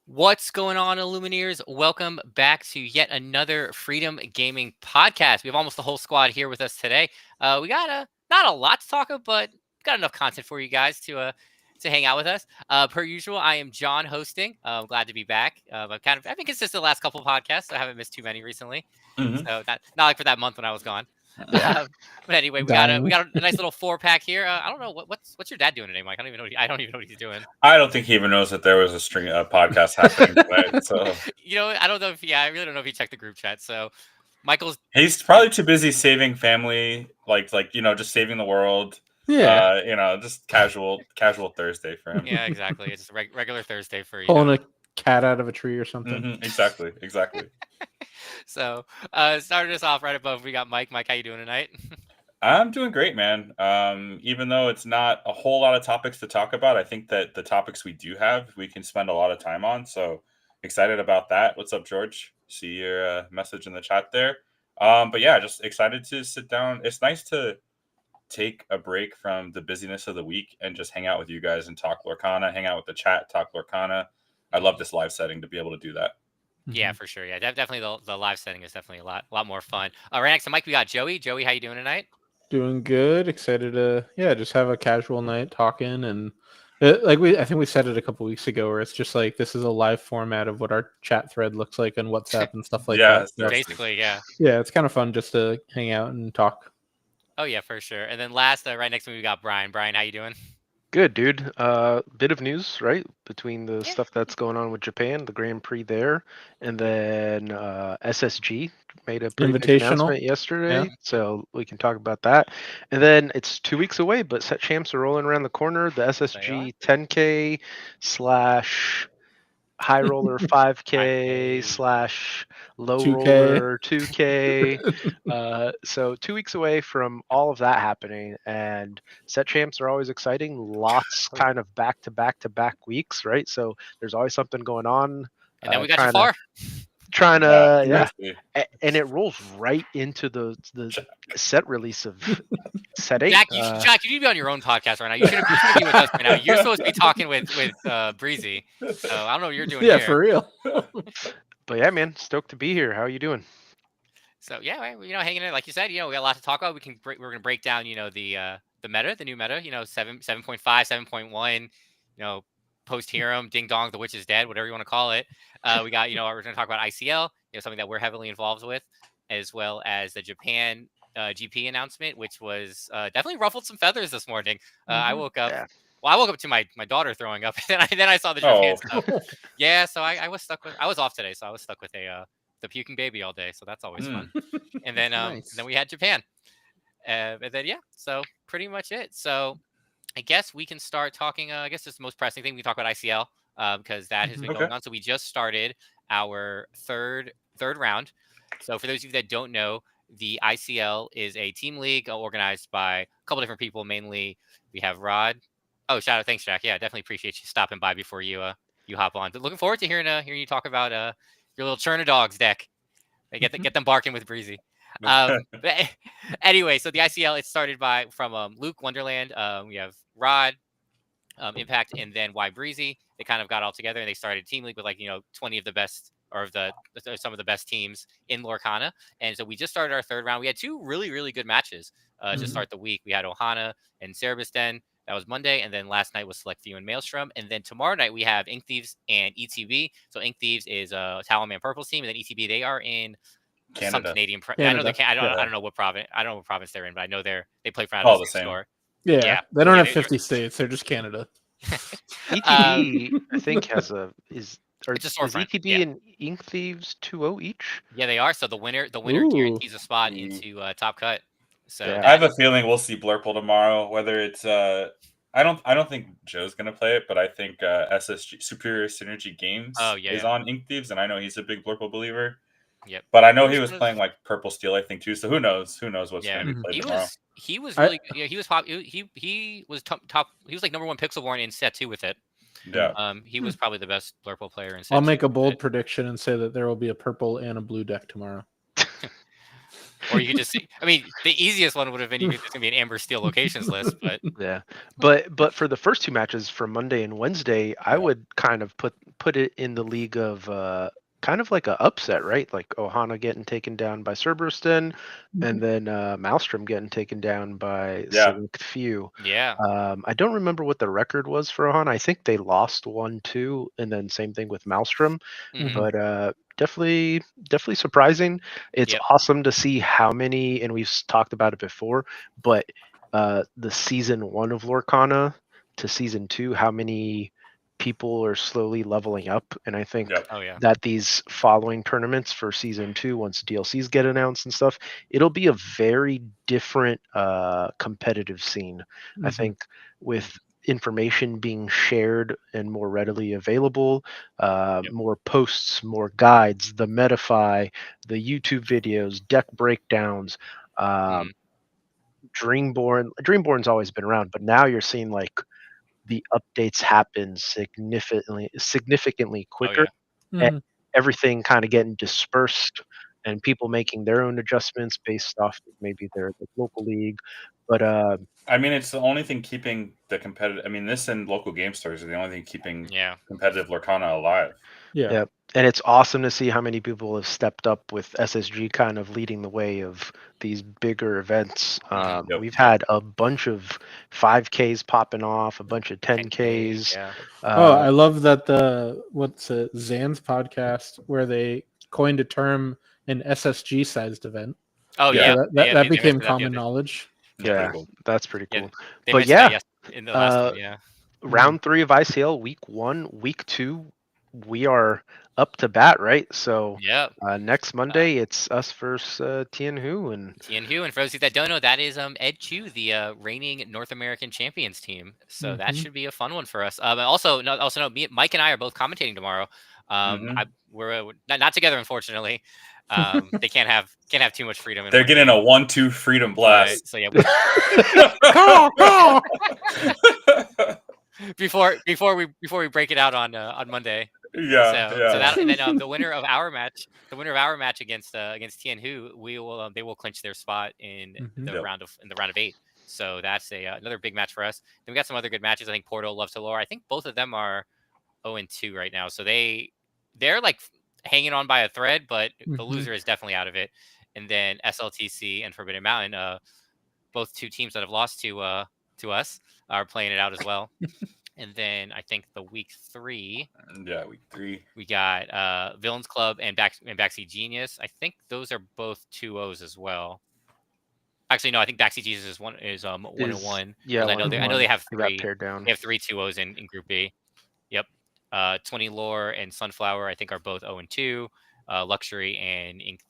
What's going on, Illumineers? Welcome back to yet another Freedom Gaming podcast. We have almost the whole squad here with us today. We got not a lot to talk about, but got enough content for you guys to hang out with us. Per usual, I am John hosting. I'm glad to be back. I've been consistent the last couple of podcasts. So I haven't missed too many recently. Mhm. So not like for that month when I was gone. Yeah. But anyway, we got a nice little 4-pack here. I don't know what's your dad doing today, Mike. I don't even know what he's doing. I don't think he even knows that there was a string of podcasts happening tonight. So I don't know if I really don't know if he checked the group chat. So Michael's he's probably too busy saving family, just saving the world. Yeah, Just casual Thursday for him. yeah, exactly. It's just regular Thursday for pulling a cat out of a tree or something. Exactly. So starting us off right above, we got Mike. Mike, how you doing tonight? I'm doing great, man. Even though it's not a whole lot of topics to talk about, I think that the topics we do have, we can spend a lot of time on. So excited about that. What's up, George? See your message in the chat there. But yeah, just excited to sit down. It's nice to take a break from the busyness of the week and just hang out with you guys and talk Lorcana, hang out with the chat, talk Lorcana. I love this live setting to be able to do that. Yeah, for sure. Yeah, definitely the live setting is definitely a lot more fun. Right next to Mike, we got Joey. Joey, how you doing tonight? Doing good. Excited to just have a casual night talking and I think we said it a couple weeks ago where it's just like this is a live format of what our chat thread looks like on WhatsApp and stuff like that. So, basically, yeah. Yeah, it's kind of fun just to hang out and talk. Oh yeah, for sure. And then last, right next to me, we got Brian. Brian, how you doing? Good, dude. Bit of news, right? Between the stuff that's going on with Japan, the Grand Prix there, and then SSG made a pretty big announcement yesterday, so we can talk about that. And then it's 2 weeks away, but set champs are rolling around the corner. The SSG 10K / high roller 5K / low 2K. roller 2K. So 2 weeks away from all of that happening, and set champs are always exciting. Lots kind of back to back weeks, right? So there's always something going on. And then we got Jafar. And it rolls right into the set release of set 8. Jack, you need to be on your own podcast right now. You shouldn't be with us right now. You're supposed to be talking with Breezy. So I don't know what you're doing. Yeah, for real. But yeah, man, stoked to be here. How are you doing? So yeah, hanging in. Like you said, we got a lot to talk about. We're gonna break down, the meta, the new meta. 7.5, 7.1. Post Hiram, Ding Dong, the Witch is Dead, whatever you want to call it. We got, we're going to talk about ICL, something that we're heavily involved with, as well as the Japan GP announcement, which was definitely ruffled some feathers this morning. I woke up. Yeah. Well, I woke up to my daughter throwing up, and then I saw the Japan stuff. Yeah, so I was stuck with. I was off today, so I was stuck with the puking baby all day. So that's always fun. And then Nice. then we had Japan, and then so pretty much it. So I guess we can start talking. I guess it's the most pressing thing. We can talk about ICL because that has been going on. So we just started our third round. So for those of you that don't know, the ICL is a team league organized by a couple different people. Mainly, we have Rod. Oh, shout out! Thanks, Jack. Yeah, definitely appreciate you stopping by before you hop on. But looking forward to hearing you talk about your little Churn of Dogs deck. Get them barking with Breezy. But anyway, so the ICL it's started from Luke Wonderland. We have Rod, Impact, and then Y Breezy. They kind of got all together and they started a team league with 20 of the best or some of the best teams in Lorcana. And so we just started our third round. We had 2 really, really good matches to start the week. We had Ohana and Cerebusden. That was Monday. And then last night was Select Few and Maelstrom. And then tomorrow night we have Ink Thieves and ETB. So Ink Thieves is Talonman Purple's team. And then ETB, they are in Canada. some Canadian. Canada. I know they I don't know what province. I don't know what province they're in, but I know they play for all the same. Store. Yeah, they don't have 50 states. They're just Canada. ETB, I think, has is ETB and Ink Thieves 2-0 each? Yeah, they are. So the winner guarantees a spot into Top Cut. So I have a feeling we'll see Blurple tomorrow. Whether it's I don't think Joe's gonna play it, but I think SSG Superior Synergy Games is on Ink Thieves, and I know he's a big Blurple believer. Yep. But I know he was playing Purple Steel, I think, too. So who knows? Who knows what's going to be played tomorrow? He was really he was top. He was top. He was number 1 Pixelborn in set 2 with it. Yeah. He was probably the best Blurple player in set I'll 2 make a bold prediction and say that there will be a purple and a blue deck tomorrow. Or you could just see. I mean, the easiest one would have been it's going to be an Amber Steel locations list, but yeah. But for the first 2 matches from Monday and Wednesday, I would kind of put put it in the league of kind of like a upset, right? Like Ohana getting taken down by Cerberuston, and then Maelstrom getting taken down by Select Few. Yeah. I don't remember what the record was for Ohana. I think they lost 1-2, and then same thing with Maelstrom. But definitely surprising. It's awesome to see how many, and we've talked about it before, but the season 1 of Lorcana to season 2, how many people are slowly leveling up, and I think that these following tournaments for season 2, once DLCs get announced and stuff, it'll be a very different competitive scene. I think with information being shared and more readily available, more posts, more guides, the Metafy, the YouTube videos, deck breakdowns, Dreamborn's always been around, but now you're seeing like the updates happen significantly quicker, and everything kind of getting dispersed, and people making their own adjustments based off of maybe their local league. But I mean, it's the only thing keeping the competitive. I mean, this and local game stores are the only thing keeping competitive Lorcana alive. Yeah, and it's awesome to see how many people have stepped up with SSG kind of leading the way of these bigger events. We've had a bunch of 5Ks popping off, a bunch of 10Ks. I love that Zan's podcast where they coined a term, an SSG sized event. Oh yeah, that became common knowledge. Yeah, that's pretty cool. But in the last one, round 3 of ICL, week 1, week 2. We are up to bat, right? So next Monday it's us versus Tianhu and for those that don't know, that is Ed Chu, the reigning North American champions team. So that should be a fun one for us. Also know Mike and I are both commentating tomorrow. We're not together, unfortunately. They can't have too much freedom. They're getting a 1-2 freedom blast. Right, so call. Before we break it out on Monday. So that, and then the winner of our match against Tianhu, they will clinch their spot in the round of 8. So that's another big match for us. Then we got some other good matches. I think Porto, Love to Lore. I think both of them are 0-2 right now. So they're like hanging on by a thread, but the loser is definitely out of it. And then SLTC and Forbidden Mountain, both two teams that have lost to us, are playing it out as well. And then I think the week 3. Yeah, week 3. We got Villains Club and Backseat Genius. I think those are both 2-0s as well. Actually, no, I think Backseat Genius is 1-1. Yeah, I know they have 3. They down. They have 3 2-0s in Group B. Yep. 20 Lore and Sunflower, I think, are both 0-2. Luxury and Ink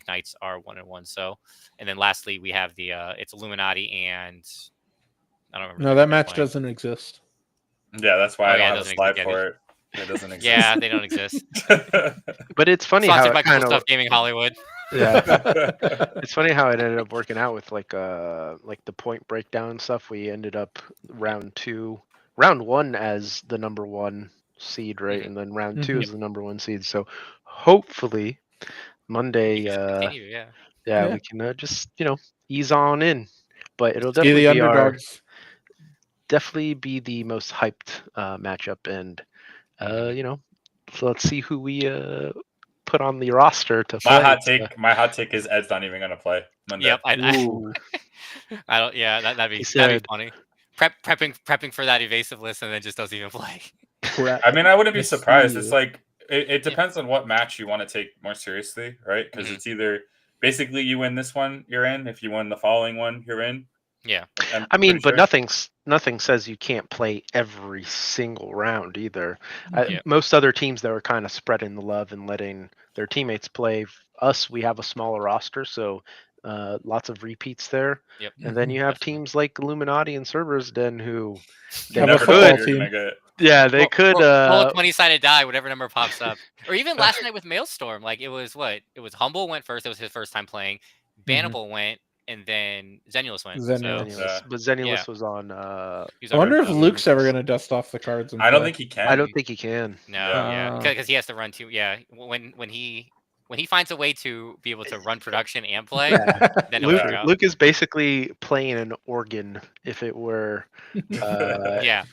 Knights are 1-1. So, and then lastly, we have it's Illuminati and I don't remember. No, that match doesn't exist. Yeah, that's why I don't have a slide for it. It doesn't exist. Yeah, they don't exist. But it's funny Sponsored how by Cool Stuff Gaming Hollywood. Yeah, it's funny how it ended up working out with like the point breakdown stuff. We ended up round 1 as the number 1 seed, right, and then round 2 is the number 1 seed. So hopefully Monday, we can just ease on in. But it'll definitely be underdogs. Definitely be the most hyped matchup, and so let's see who we put on the roster to play. My hot take is Ed's not even gonna play Monday. Yep, I don't. Yeah, that'd be funny. Prepping for that evasive list and then just doesn't even play. I mean, I wouldn't be surprised. It's like it depends on what match you want to take more seriously, right? Because it's either basically you win this one, you're in. If you win the following one, you're in. Yeah, I mean, but nothing says you can't play every single round either. Most other teams that are kind of spreading the love and letting their teammates play. Us, we have a smaller roster, so lots of repeats there. Yep. And then you have teams like Illuminati and Cerberusden who they have a football team. Yeah, they could roll a 20-sided die, whatever number pops up. Or even last night with Maelstrom, like it was Humble went first. It was his first time playing. Bannable went. And then Zenulus went. But Zenulus was on. I wonder if Luke's ever going to dust off the cards. I don't think he can. I don't think he can. No, because he has to run too. Yeah, when he when he finds a way to be able to run production and play, Yeah. then he'll figure out. Luke is basically playing an organ if it were Yeah,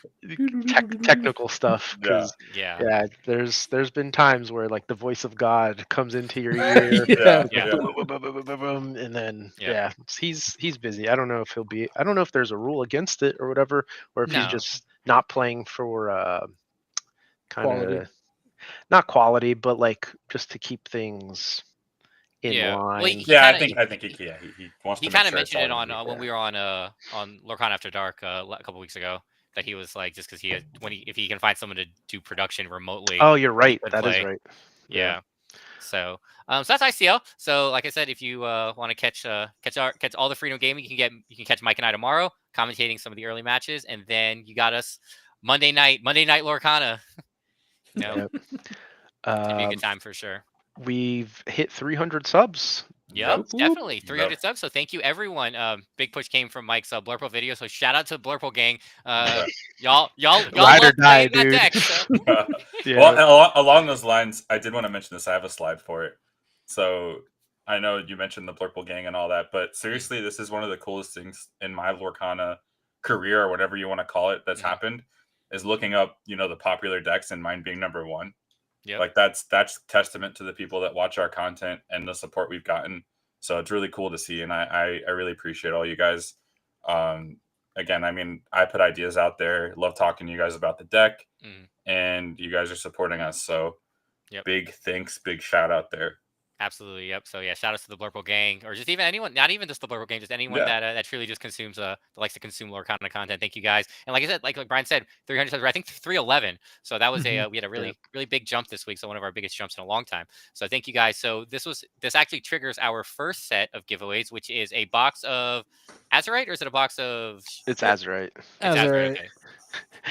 technical stuff. Because yeah, there's been times where like the voice of God comes into your ear. Yeah. And then Yeah. he's busy. I don't know if there's a rule against it or whatever, or if he's No. just not playing for kind Quality. of not quality, but like just to keep things in Yeah. Well, line. I think he wants he to make kind of sure it's mentioned it all on gonna be when fair. we were on Lurkon After Dark a couple weeks ago, that he was like, just because he had, if he can find someone to do production remotely. Oh, you're right. could That is play. right. Yeah. So so that's ICL. So like I said, if you want to catch all the Freedom Gaming, you can catch Mike and I tomorrow commentating some of the early matches, and then you got us Monday night Lorcana. You know, Yep. it's gonna be a good time for sure. We've hit 300 subs. Yep, Whoop, whoop. definitely 300 subs. So thank you everyone. Big push came from Mike's Blurple video. So shout out to Blurple gang. Y'all Ride or love die, playing that dude. deck. So. Yeah. Well, along those lines, I did want to mention this. I have a slide for it. So I know you mentioned the Blurple gang and all that, but seriously, this is one of the coolest things in my Lorcana career, or whatever you want to call it, that's happened, is looking up, the popular decks and mine being number one. Yep. Like that's testament to the people that watch our content and the support we've gotten. So it's really cool to see, and I really appreciate all you guys. Again, I mean, I put ideas out there. Love talking to you guys about the deck, and you guys are supporting us. So big thanks, big shout out there. Absolutely, yep. So yeah, shout out to the Blurple gang, or just even anyone, not even just the Blurple gang, just anyone that truly just consumes that likes to consume Lorcana content. Thank you guys. And like I said, like Brian said, 300 subs, I think 311. So that was we had a really big jump this week. So one of our biggest jumps in a long time. So thank you guys. So this actually triggers our first set of giveaways, which is a box of Azurite, or is it a box of? It's Azurite. It's Azurite.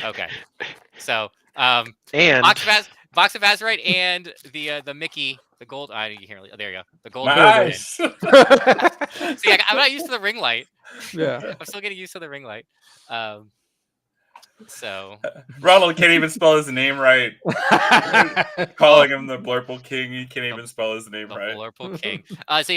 Okay. So and box of Azurite and the Mickey. The gold. There you go. The gold. Nice. See, I'm not used to the ring light. Yeah. I'm still getting used to the ring light. So Ronald can't even spell his name right. Calling him the Blurple King, he can't even spell his name right. Blurple King.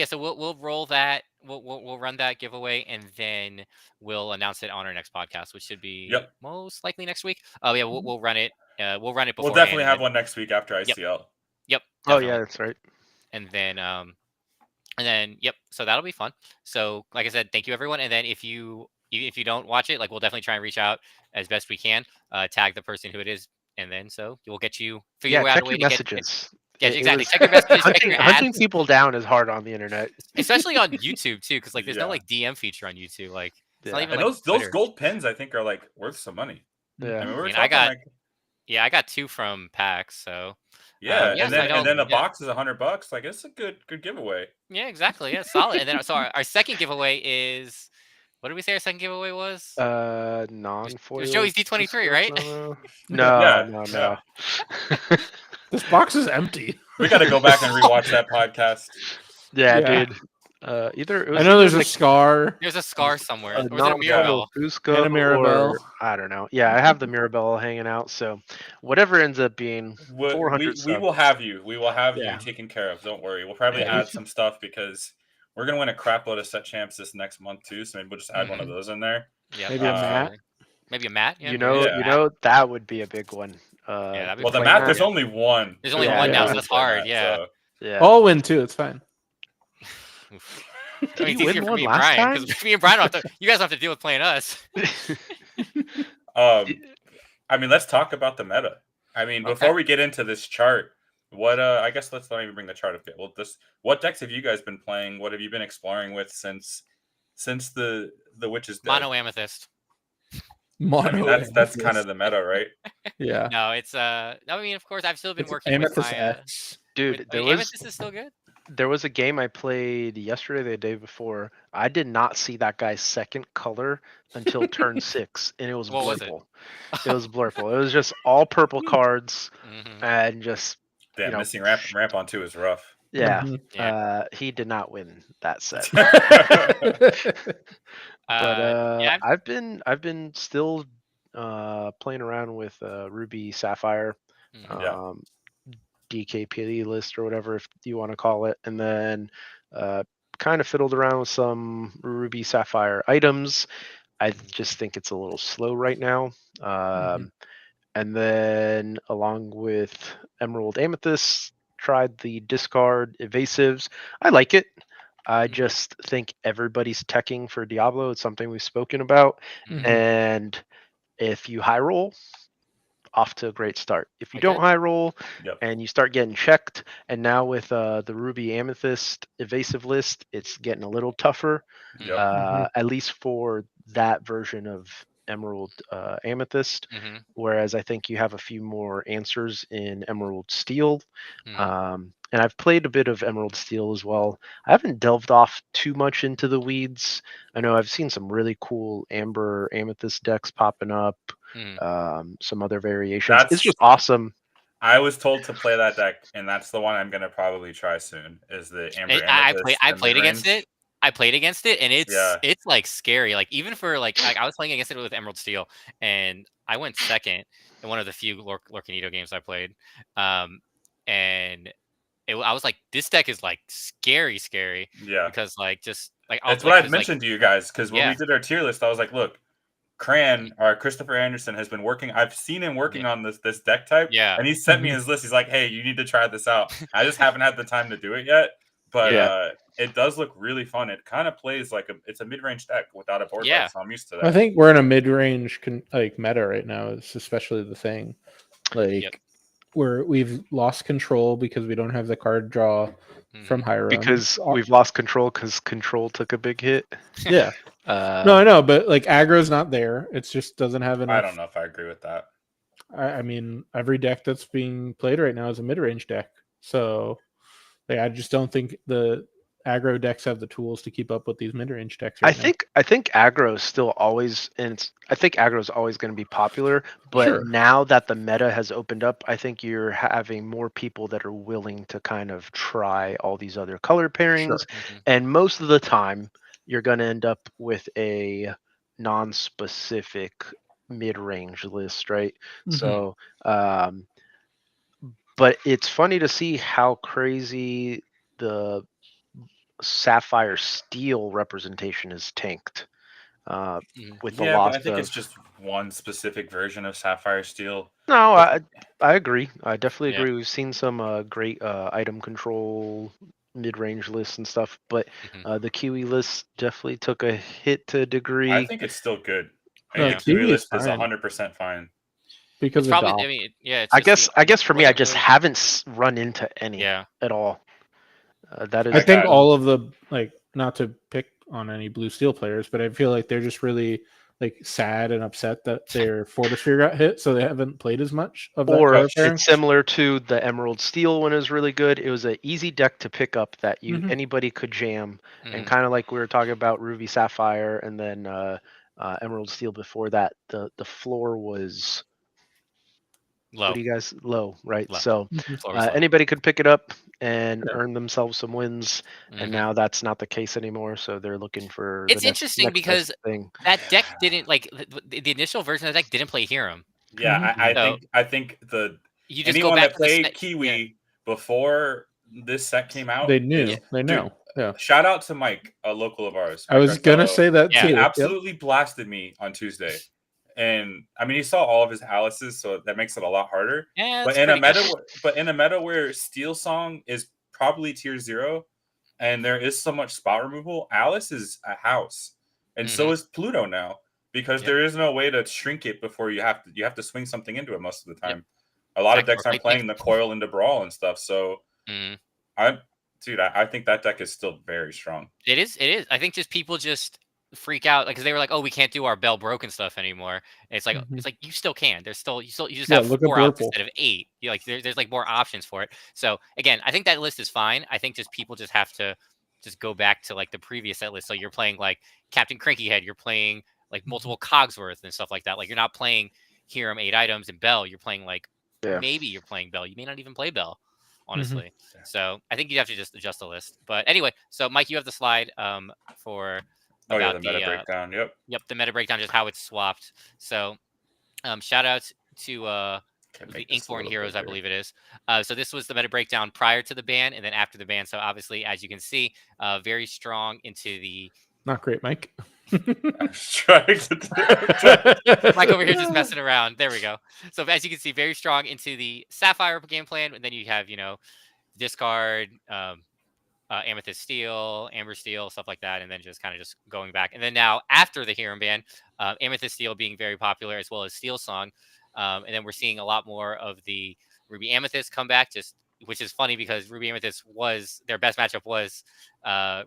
So we'll roll that. We'll run that giveaway, and then we'll announce it on our next podcast, which should be most likely next week. Oh yeah, we'll run it. We'll run it before. We'll definitely have one next week after ICL. Yep. Definitely. Oh yeah, that's right. And then so that'll be fun. So like I said, thank you everyone. And then if you don't watch it, like we'll definitely try and reach out as best we can, tag the person who it is, and then so we'll get you figure out a way to messages. Exactly. Check your messages. Hunting people down is hard on the internet, especially on YouTube too, because like there's no like DM feature on YouTube. Like it's not even and like those gold pins I think are like worth some money. Yeah, I got 2 from PAX, so and then a box is $100. Like it's a good giveaway. Yeah, exactly. Yeah, solid. And then so our second giveaway is, what did we say our second giveaway was? Non-foil. Joey's D23, right? No. This box is empty. We got to go back and rewatch that podcast. Yeah, dude. I know there's a scar. There's a scar somewhere. Or is it a Mirabelle? And a Mirabelle. I don't know. Yeah, I have the Mirabelle hanging out. So whatever ends up being 400 we will have you. We will have you taken care of. Don't worry. We'll probably add some stuff because we're going to win a crap load of set champs this next month too. So maybe we'll just add one of those in there. Yeah, maybe a mat. Maybe a mat. Yeah, you know that would be a big one. Well, the mat, there's only one. There's only one now, so that's hard. So. Yeah. I'll win too. It's fine. I mean, it's easier for me and Brian, because me and Brian you guys don't have to deal with playing us. I mean, let's talk about the meta. I mean, before we get into this chart, what I guess let's not even bring the chart up yet. Well, what decks have you guys been playing? What have you been exploring with since the Witch's Dead? Mono Amethyst. I mean, that's kind of the meta, right? Yeah. No, it's I mean, of course, I've still been working Amethyst with my X. Dude, Amethyst is still good. There was a game I played yesterday, the day before. I did not see that guy's second color until turn 6, and it was Blurple. It was Blurple. It was just all purple cards, and just missing ramp on 2 is rough. Yeah, he did not win that set. But I've been still playing around with Ruby Sapphire. DKP list or whatever if you want to call it, and then kind of fiddled around with some Ruby Sapphire items. I just think it's a little slow right now. And then along with Emerald Amethyst, tried the discard evasives. I like it. I just think everybody's teching for Diablo. It's something we've spoken about. And if you high roll, off to a great start. If you don't high roll and you start getting checked, and now with the Ruby Amethyst evasive list, it's getting a little tougher, at least for that version of Emerald Amethyst. Whereas I think you have a few more answers in Emerald Steel. And I've played a bit of Emerald Steel as well. I haven't delved off too much into the weeds. I know I've seen some really cool Amber Amethyst decks popping up. Some other variations. It's just awesome. I was told to play that deck, and that's the one I'm gonna probably try soon. Is the Amber Amethyst? I played against it. I played against it, and it's like scary. Like even for like I was playing against it with Emerald Steel, and I went second in one of the few Lorcanito games I played. And I was like, this deck is like scary. Yeah. Because like just like that's what I'd mentioned to you guys because when we did our tier list, I was like, look. Cran or Christopher Anderson has been working. I've seen him working on this deck type. And he sent me his list. He's like, hey, you need to try this out. I just haven't had the time to do it yet. But it does look really fun. It kind of plays like it's a mid-range deck without a board wipe, so I'm used to that. I think we're in a mid-range like meta right now. It's especially the thing. Like we've lost control because we don't have the card draw from Hiram. Because we've lost control because control took a big hit. Yeah. No, I know, but like aggro's not there. It just doesn't have enough. I don't know if I agree with that. I mean, every deck that's being played right now is a mid-range deck. So like, I just don't think the aggro decks have the tools to keep up with these mid-range decks right now. I think aggro is still always, and I think aggro is always going to be popular. But now that the meta has opened up, I think you're having more people that are willing to kind of try all these other color pairings. And most of the time, you're going to end up with a non-specific mid-range list, right? So, but it's funny to see how crazy the Sapphire Steel representation is tanked with the loss. But I think it's just one specific version of Sapphire Steel. No, I agree. I definitely agree. We've seen some great item control mid-range lists and stuff, but the Kiwi list definitely took a hit to a degree. I think it's still good. I think the Kiwi list is 100% fine. Because it's probably, I mean, I guess for me, I just haven't run into any at all. That is. I think all of the like, not to pick on any blue steel players, but I feel like they're just really like sad and upset that their Fortisphere got hit, so they haven't played as much of that. Or it's similar to the Emerald Steel when it was really good. It was an easy deck to pick up that anybody could jam, and kind of like we were talking about Ruby Sapphire and then Emerald Steel before that. The floor was low. What do you guys low, right? Low. So anybody could pick it up and earn themselves some wins, and now that's not the case anymore. So they're looking for. It's interesting because that deck didn't like the initial version of the deck didn't play Hiram. Yeah, I think you just anyone go back that played Kiwi before this set came out, they knew. They know. Yeah. Shout out to Mike, a local of ours. I was gonna say that too. He absolutely blasted me on Tuesday. And I mean, he saw all of his Alices, so that makes it a lot harder. Yeah, but in a meta where Steel Song is probably tier 0, and there is so much spot removal, Alice is a house, and so is Pluto now, because there is no way to shrink it before you have to swing something into it most of the time. A lot of decks aren't playing the coil into Brawl and stuff, so I think that deck is still very strong. It is. I think just people just freak out because they were like, oh, we can't do our Bell broken stuff anymore. And it's like you still can. You just have 4 outs instead of 8. There's like more options for it. So again, I think that list is fine. I think just people just have to just go back to like the previous set list. So you're playing like Captain Crankyhead, you're playing like multiple Cogsworth and stuff like that. Like you're not playing Hiram 8 items and Bell. You're playing like maybe you're playing Bell. You may not even play Bell, honestly. So I think you have to just adjust the list. But anyway, so Mike, you have the slide for. About the meta breakdown. Yep, the meta breakdown, just how it's swapped. So, shout outs to the Inkborn Heroes, I believe it is. So this was the meta breakdown prior to the ban and then after the ban. So obviously, as you can see, very strong into the. Not great, Mike. I'm trying to Mike over here just messing around. There we go. So as you can see, very strong into the Sapphire game plan, and then you have discard, Amethyst Steel, Amber Steel, stuff like that, and then just kind of just going back. And then now after the Hero ban, Amethyst Steel being very popular as well as Steel Song, and then we're seeing a lot more of the Ruby Amethyst come back. Which is funny because Ruby Amethyst was their best matchup was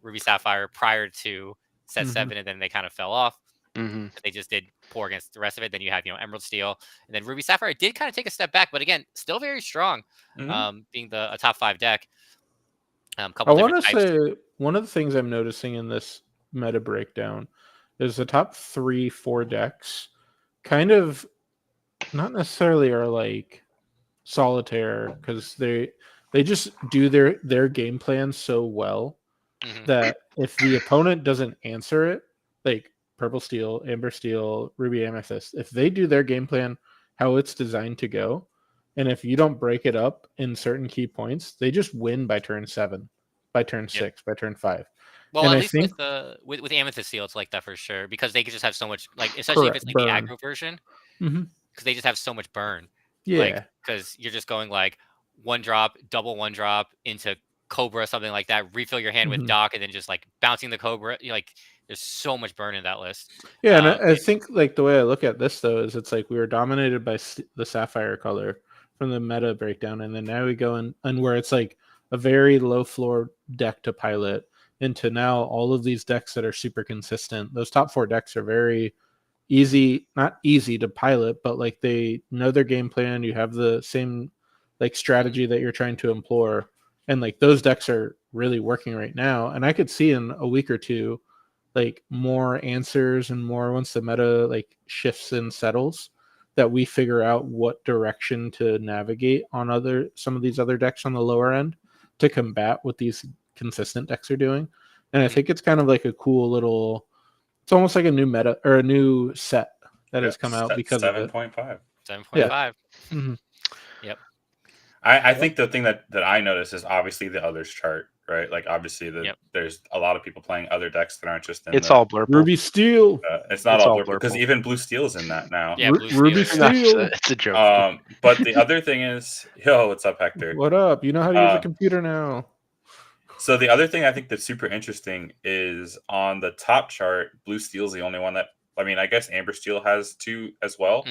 Ruby Sapphire prior to set 7, and then they kind of fell off. They just did poor against the rest of it. Then you have Emerald Steel, and then Ruby Sapphire did kind of take a step back, but again, still very strong, being a top 5 deck. I want to say one of the things I'm noticing in this meta breakdown is the top 3-4 decks kind of not necessarily are like solitaire because they just do their game plan so well that if the opponent doesn't answer it, like Purple Steel, Amber Steel, Ruby Amethyst, if they do their game plan how it's designed to go, and if you don't break it up in certain key points, they just win by turn 7, by turn 6, by turn 5. Well, and at least with Amethyst Steel, it's like that for sure because they could just have so much, like especially if it's like the aggro version, because they just have so much burn. Yeah, because you're just going like 1-drop, double 1-drop into Cobra, something like that. Refill your hand with Dock, and then just like bouncing the Cobra. There's so much burn in that list. Yeah, and I think like the way I look at this though is it's like we were dominated by the Sapphire color from the meta breakdown, and then now we go and where it's like a very low floor deck to pilot into now all of these decks that are super consistent. Those top 4 decks are very easy, not easy to pilot, but like they know their game plan. You have the same like strategy that you're trying to employ, and like those decks are really working right now. And I could see in a week or two like more answers and more once the meta like shifts and settles that we figure out what direction to navigate on some of these other decks on the lower end to combat what these consistent decks are doing. And I think it's kind of like a cool little, it's almost like a new meta or a new set that has come out because 7.5. 7.5. Yep. I think the thing that I notice is obviously the others chart, right? Like obviously there's a lot of people playing other decks that aren't just in all blurple. Ruby Steel. It's not all blurple because even Blue Steel's in that now. Yeah, Ruby Steel. It's a joke. But the other thing is, what's up, Hector? What up? You know how to use a computer now. So the other thing I think that's super interesting is on the top chart, Blue Steel's the only one that, I mean, I guess Amber Steel has 2 as well,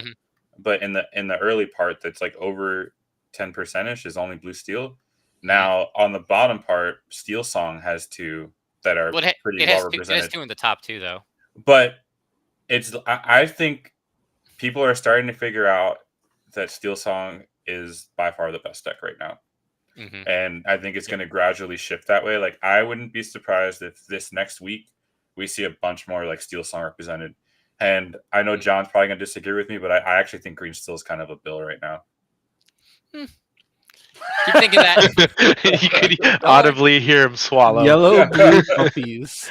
but in the early part that's like over 10% is only Blue Steel. Now on the bottom part, Steel Song has 2 that are pretty well represented. It has 2 in the top 2 though. But I think people are starting to figure out that Steel Song is by far the best deck right now. And I think it's going to gradually shift that way. Like I wouldn't be surprised if this next week we see a bunch more like Steel Song represented. And I know John's probably going to disagree with me, but I actually think Green Steel is kind of a bill right now. Keep thinking that. You could audibly hear him swallow. Yellow blue puppies.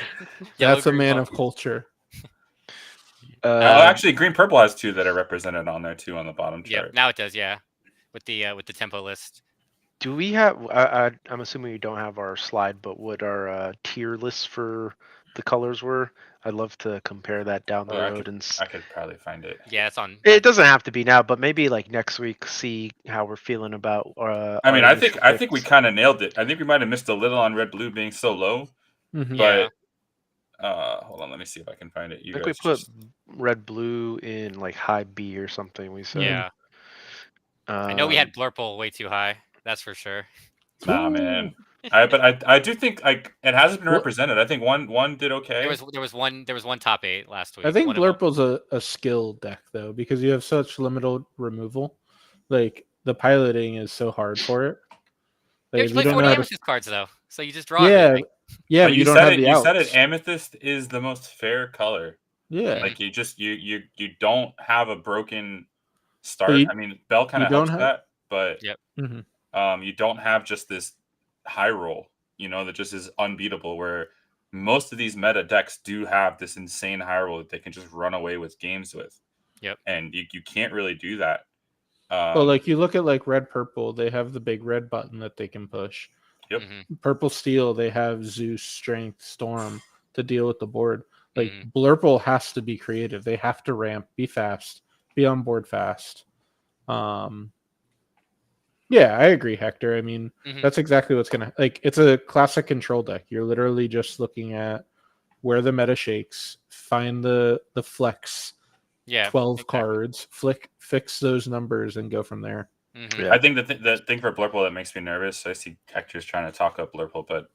That's a man of culture. Actually, Green Purple has 2 that are represented on there too on the bottom chart. Yeah, now it does. Yeah, with the tempo list. Do we have? I'm assuming you don't have our slide, but what our tier lists for the colors were? I'd love to compare that down the road. I could probably find it. Yeah, it's on. It doesn't have to be now, but maybe like next week, see how we're feeling about. I mean, I think we kind of nailed it. I think we might have missed a little on red blue being so low, but hold on, let me see if I can find it. I think we put red blue in like high B or something. We said. Yeah. I know we had Blurple way too high. That's for sure. Nah, man. I do think like it hasn't been represented. I think one did okay. There was one top 8 last week. I think Blurple's a skill deck though because you have such limited removal. Like the piloting is so hard for it. Like, you play 40 Amethyst cards though, so you just draw. Yeah, but you don't have the outs. You said it. Amethyst is the most fair color. Yeah, like you don't have a broken start. I mean, Bell kind of helps that, but you don't have just this high roll, that just is unbeatable. Where most of these meta decks do have this insane high roll that they can just run away with games with. Yep. And you can't really do that Well, like you look at like red purple, they have the big red button that they can push. Yep. Purple steel, they have Zeus, Strength, Storm to deal with the board. Like Blurple has to be creative. They have to ramp, be fast, be on board fast. Yeah, I agree, Hector. I mean, that's exactly what's gonna like. It's a classic control deck. You're literally just looking at where the meta shakes, find the flex. 12 cards, fix those numbers, and go from there. I think the thing for Blurple that makes me nervous, I see Hector's trying to talk up Blurple, but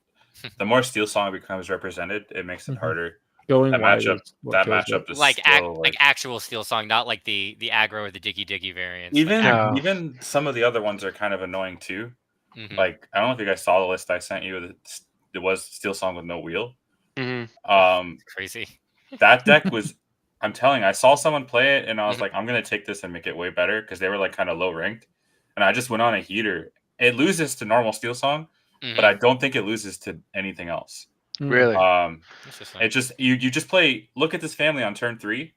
the more Steel Song becomes represented, it makes it harder. Going that matchup is like actual Steel Song, not like the aggro or the Diggy variants. Even some of the other ones are kind of annoying too. Like, I don't know if you guys saw the list I sent you. It was Steel Song with no wheel. Crazy. That deck was. I'm telling you, I saw someone play it, and I was like, I'm gonna take this and make it way better because they were like kind of low ranked, and I just went on a heater. It loses to normal Steel Song, but I don't think it loses to anything else. Really? It just you just play. Look at this family on turn 3,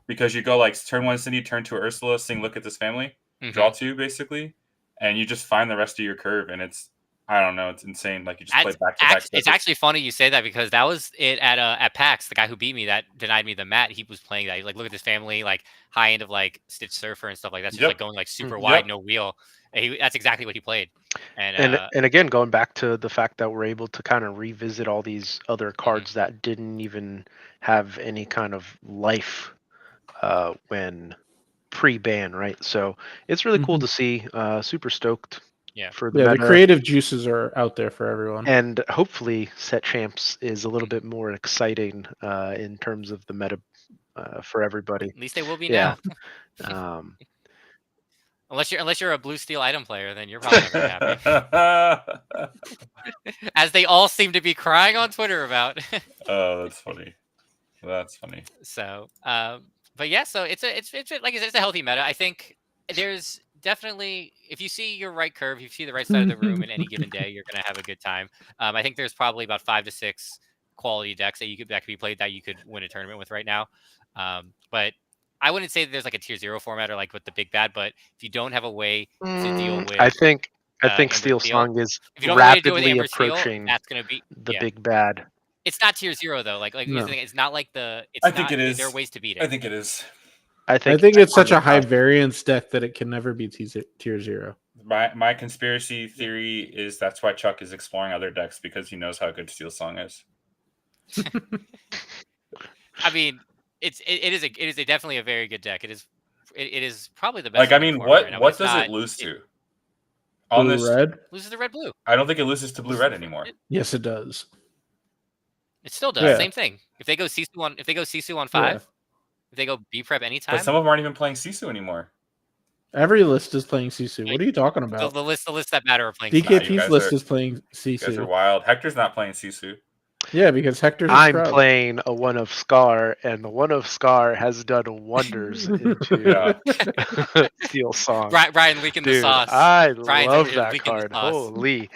because you go like turn 1 Cindy, turn 2 Ursula, sing Look at this family, draw 2 basically, and you just find the rest of your curve, and it's. I don't know. It's insane. Like you just play back to back. It's actually funny you say that because that was it at PAX. The guy who beat me that denied me the mat, he was playing that. He like, look at this family, like high end of like Stitch Surfer and stuff like that. Just like going like super wide, no wheel. And that's exactly what he played. And again, going back to the fact that we're able to kind of revisit all these other cards that didn't even have any kind of life when pre-ban, right? So it's really cool to see. Super stoked. For the creative juices are out there for everyone, and hopefully Set Champs is a little bit more exciting in terms of the meta for everybody. At least they will be now. Unless you're a blue steel item player, then you're probably not very happy. As they all seem to be crying on Twitter about. Oh, that's funny. That's funny. So, but yeah, so it's like I said, it's a healthy meta. I think there's definitely, if you see your right curve, if you see the right side of the room in any given day, you're gonna have a good time. I think there's probably about 5 to 6 quality decks that could be played that you could win a tournament with right now. But I wouldn't say that there's like a tier 0 format or like with the big bad. But if you don't have a way to deal with, I think Steel Song is rapidly approaching that's gonna be the big bad. It's not tier 0 though. It's not like the. I think it is. There are ways to beat it. I think it is. I think it's such a high variance deck that it can never be tier 0. My conspiracy theory is that's why Chuck is exploring other decks, because he knows how good Steel Song is. I mean, it is definitely a very good deck. It is probably the best. Like, I mean, what does it lose to? On this red? Loses to red blue. I don't think it loses to blue red anymore. Yes, it does. It still does. Same thing. If they go Sisu on 5. If they go B prep anytime. But some of them aren't even playing Sisu anymore. Every list is playing Sisu. What are you talking about? The list that matter are playing DKP's list is playing Sisu. You guys are wild. Hector's not playing Sisu. Yeah, because Hector's I'm playing a 1 of Scar, and the 1 of Scar has done wonders into Steel Song. Brian leaking the sauce. I love that card. Holy.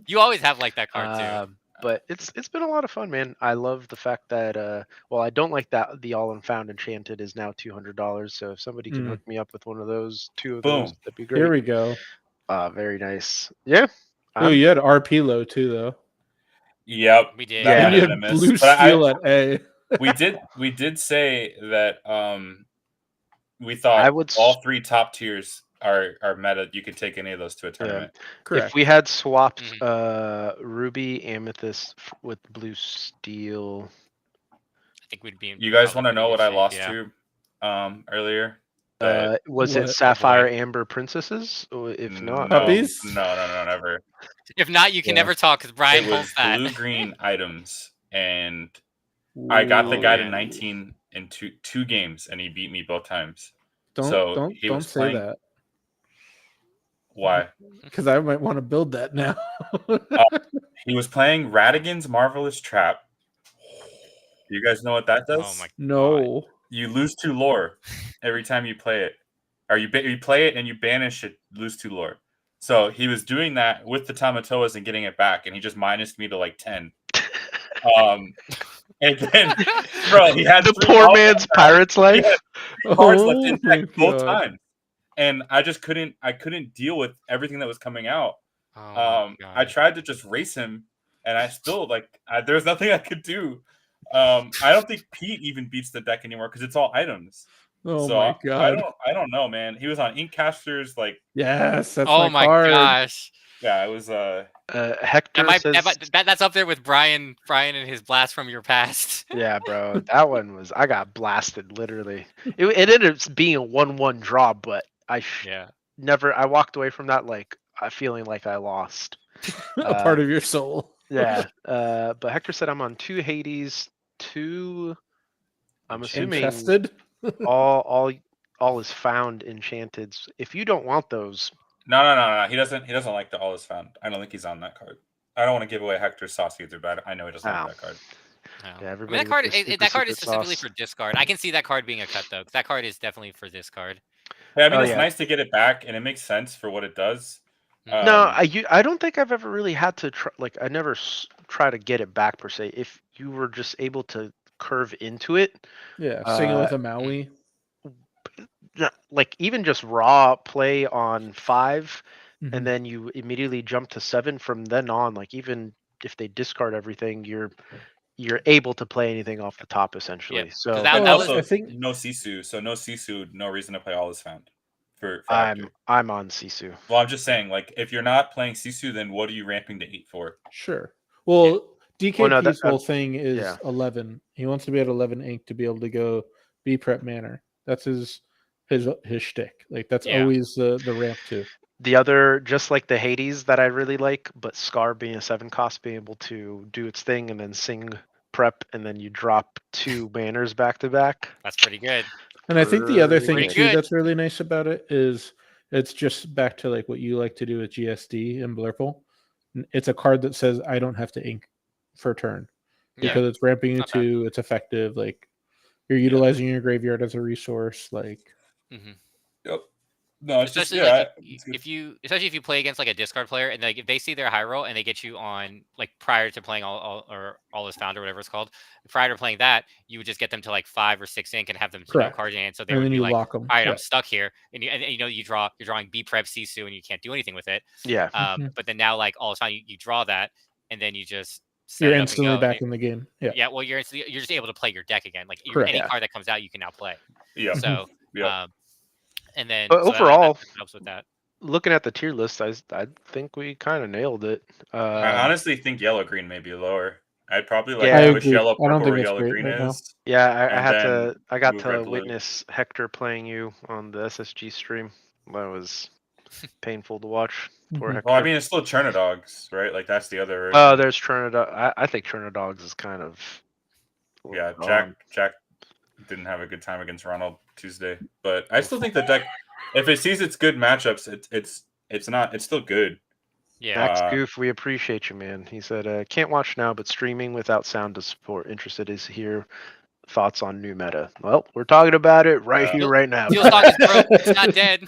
You always have like that card too. But it's been a lot of fun, man. I love the fact that I don't like that the All Unfound Enchanted is now $200. So if somebody can hook me up with one of those, 2 of those, that'd be great. Here we go. Very nice. Yeah. Oh, you had RP low too, though. Yep, we did. Yeah, you had blue steel at A. we did say that we thought all 3 top tiers are meta. You could take any of those to a tournament. Correct. If we had swapped Ruby Amethyst with blue steel, I think we'd be. You guys want to know what I lost to earlier? Was it Sapphire Amber Princesses? If not, puppies? No, never. If not, you can never talk because Brian holds that. Blue green items, and I got the guy to 19 in two games, and he beat me both times. Don't say that. Why? Because I might want to build that now. He was playing Radigan's Marvelous Trap. You guys know what that does? Oh my God. No. You lose 2 lore every time you play it. Or you play it and you banish it, lose 2 lore. So he was doing that with the Tamatoas and getting it back, and he just minused me to like 10. And then, bro, he had the poor man's pirate's life. Cards left in deck both times. and I just couldn't deal with everything that was coming out. Oh I tried to just race him, and I still there's nothing I could do. I don't think Pete even beats the deck anymore because it's all items. Oh So my god! I don't know, man. He was on Inkcasters, yes, that's oh my my card. gosh. Yeah, it was Hector says that's up there with Brian and his blast from your past. Yeah, bro, that one was I got blasted literally. It ended up being a 1-1 draw, but I walked away from that feeling like I lost a part of your soul. Yeah, but Hector said I'm on 2 Hades, 2. I'm assuming Enchanted? all is found enchanted. If you don't want those, no. He doesn't like the all is found. I don't think he's on that card. I don't want to give away Hector's sauce either, but I know he doesn't like that card. No. Yeah, I mean, that card is specifically for discard. I can see that card being a cut though, because that card is definitely for discard. Yeah, I mean, it's nice to get it back, and it makes sense for what it does. No, I don't think I've ever really had to try. I never try to get it back per se. If you were just able to curve into it, sing it with a Maui. Even just raw play on 5, and then you immediately jump to 7 from then on. Even if they discard everything, you're able to play anything off the top essentially. Yeah. So that also, I think no Sisu, no reason to play all is found. For I'm on Sisu. Well, I'm just saying, if you're not playing Sisu, then what are you ramping to 8 for? Sure. Well, DKP's whole thing is 11. He wants to be at 11 ink to be able to go B prep manner. That's his shtick. That's always the ramp to. The other, just like the Hades that I really like, but Scar being a 7 cost, being able to do its thing and then sing prep, and then you drop 2 banners back to back. That's pretty good. And I think the other thing too that's really nice about it is it's just back to what you like to do with GSD and Blurple. It's a card that says I don't have to ink for a turn because it's ramping you to, it's effective. You're utilizing your graveyard as a resource. Yep. No, it's especially if you play against a discard player and if they see their high roll and they get you on prior to playing all is found or whatever it's called, prior to playing that, you would just get them to 5 or 6 ink and have them cards in hand, so they would be lock them. All right, I'm stuck here, and you're drawing B prep Sisu and you can't do anything with it. Yeah. But then now all the time you draw that and then you just you're instantly back in the game. Yeah. Yeah. Well, you're just able to play your deck again. Any card that comes out, you can now play. Yeah. So. And then overall, that helps with that. Looking at the tier list, I think we kind of nailed it. I honestly think yellow green may be lower. I'd probably push yellow purple where yellow green is. Yeah, I got to witness Hector playing you on the SSG stream. That was painful to watch. Poor Hector. Well, I mean, it's still Chernodogs, right? That's the other version. Oh, there's Chernodog. I think Chernodogs is kind of. Yeah, Jack didn't have a good time against Ronald Tuesday, but I still think the deck, if it sees its good matchups, it's still good. Yeah, Max Goof, we appreciate you, man. He said, "Can't watch now, but streaming without sound to support. Interested is here. Thoughts on new meta?" Well, we're talking about it here, right now. Steel Stock is broke. It's not dead.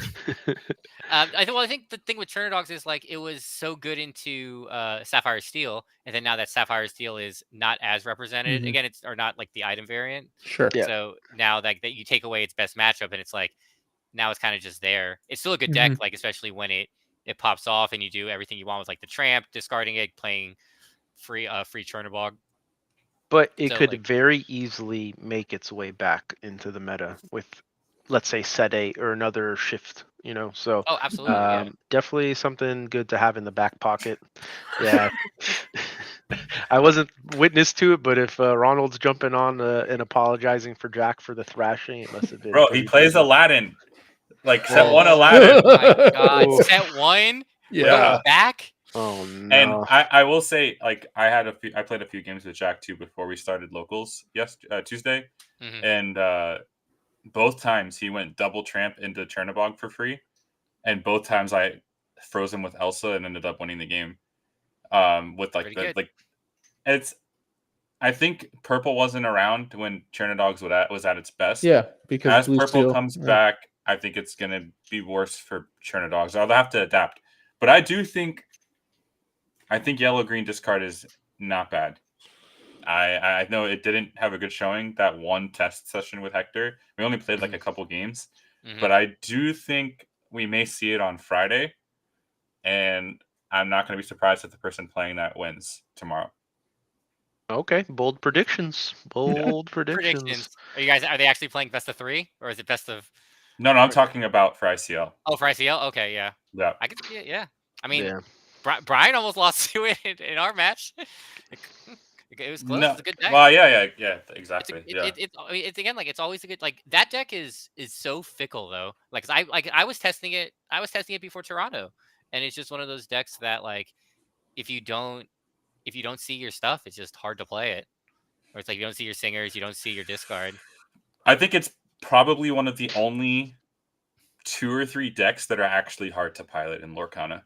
I think the thing with Chernodogs is it was so good into Sapphire Steel, and then now that Sapphire Steel is not as represented again, it's not the item variant. Sure. Yeah. So now that you take away its best matchup, and it's now it's kind of just there. It's still a good deck, especially when it pops off and you do everything you want with the tramp, discarding it, playing free Chernobog. But it could very easily make its way back into the meta with, let's say, set 8 or another shift, So absolutely, definitely something good to have in the back pocket. Yeah. I wasn't witness to it, but if Ronald's jumping on and apologizing for Jack for the thrashing, it must have been. Bro, he plays Aladdin. Set 1 Aladdin. Oh my god, set 1? Yeah. Back? Oh no. And I will say, I played a few games with Jack too before we started locals Tuesday, and both times he went double tramp into Chernobog for free, and both times I froze him with Elsa and ended up winning the game. With it's. I think purple wasn't around when Chernodogs was at its best. Yeah, because as purple comes back, I think it's gonna be worse for Chernodogs. I'll have to adapt, but I think yellow green discard is not bad. I know it didn't have a good showing that one test session with Hector. We only played a couple games, but I do think we may see it on Friday, and I'm not going to be surprised if the person playing that wins tomorrow. Okay, bold predictions. Bold predictions. Are they actually playing best of 3, or is it best of? No, I'm talking about for ICL. Oh, for ICL. Okay, yeah. Yeah. I could see it. Yeah. I mean, Yeah. Brian almost lost to it in our match. It was close. No, It's a good deck. well, yeah, exactly. It's again, like, it's always a good, like, that deck is so fickle though. Like, I was testing it. I was testing it before Toronto, and it's just one of those decks that, like, if you don't see your stuff, it's just hard to play it. Or it's like you don't see your singers, you don't see your discard. I think it's probably one of the only 2 or 3 decks that are actually hard to pilot in Lorcana.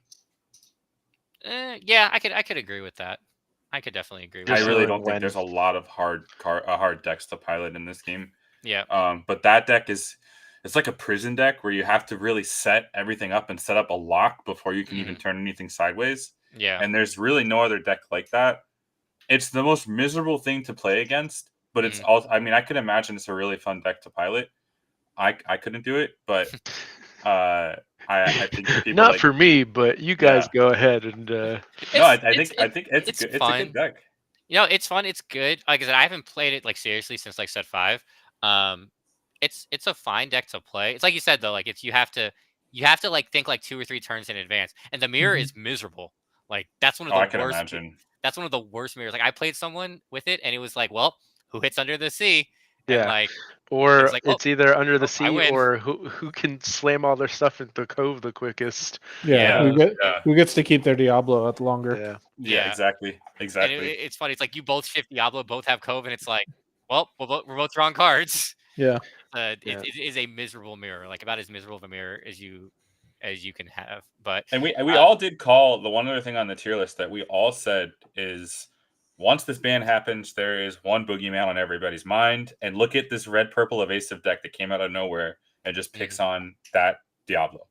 Yeah, I could agree with that. I could definitely agree with I that. really don't think there's a lot of hard decks to pilot in this game. Yeah. But that deck it's like a prison deck where you have to really set everything up and set up a lock before you can even turn anything sideways. Yeah. And there's really no other deck like that. It's the most miserable thing to play against, but it's also, I mean, I could imagine it's a really fun deck to pilot. I couldn't do it, but I think people not for me, but you guys go ahead and. I think it's good. Fun. It's a good deck. You know, it's fun. It's good. Like I said, I haven't played it like seriously since like set 5. It's a fine deck to play. It's like you said though, like you have to like think like 2 or 3 turns in advance, and the mirror is miserable. Like that's one of the worst. I can imagine. That's one of the worst mirrors. Like I played someone with it, and it was like, well, who hits under the sea? Yeah. And like, or like, it's either under the sea or who can slam all their stuff into the cove the quickest. Yeah. Who gets to keep their Diablo out longer. Yeah, exactly. And it's funny. It's like you both shift Diablo, both have cove, and it's like, well, we're both drawing cards. Yeah. It is a miserable mirror, like about as miserable of a mirror as you can have. But and we all did call the one other thing on the tier list that we all said is once this ban happens, there is one boogeyman on everybody's mind. And look at this red purple evasive deck that came out of nowhere and just picks on that Diablo,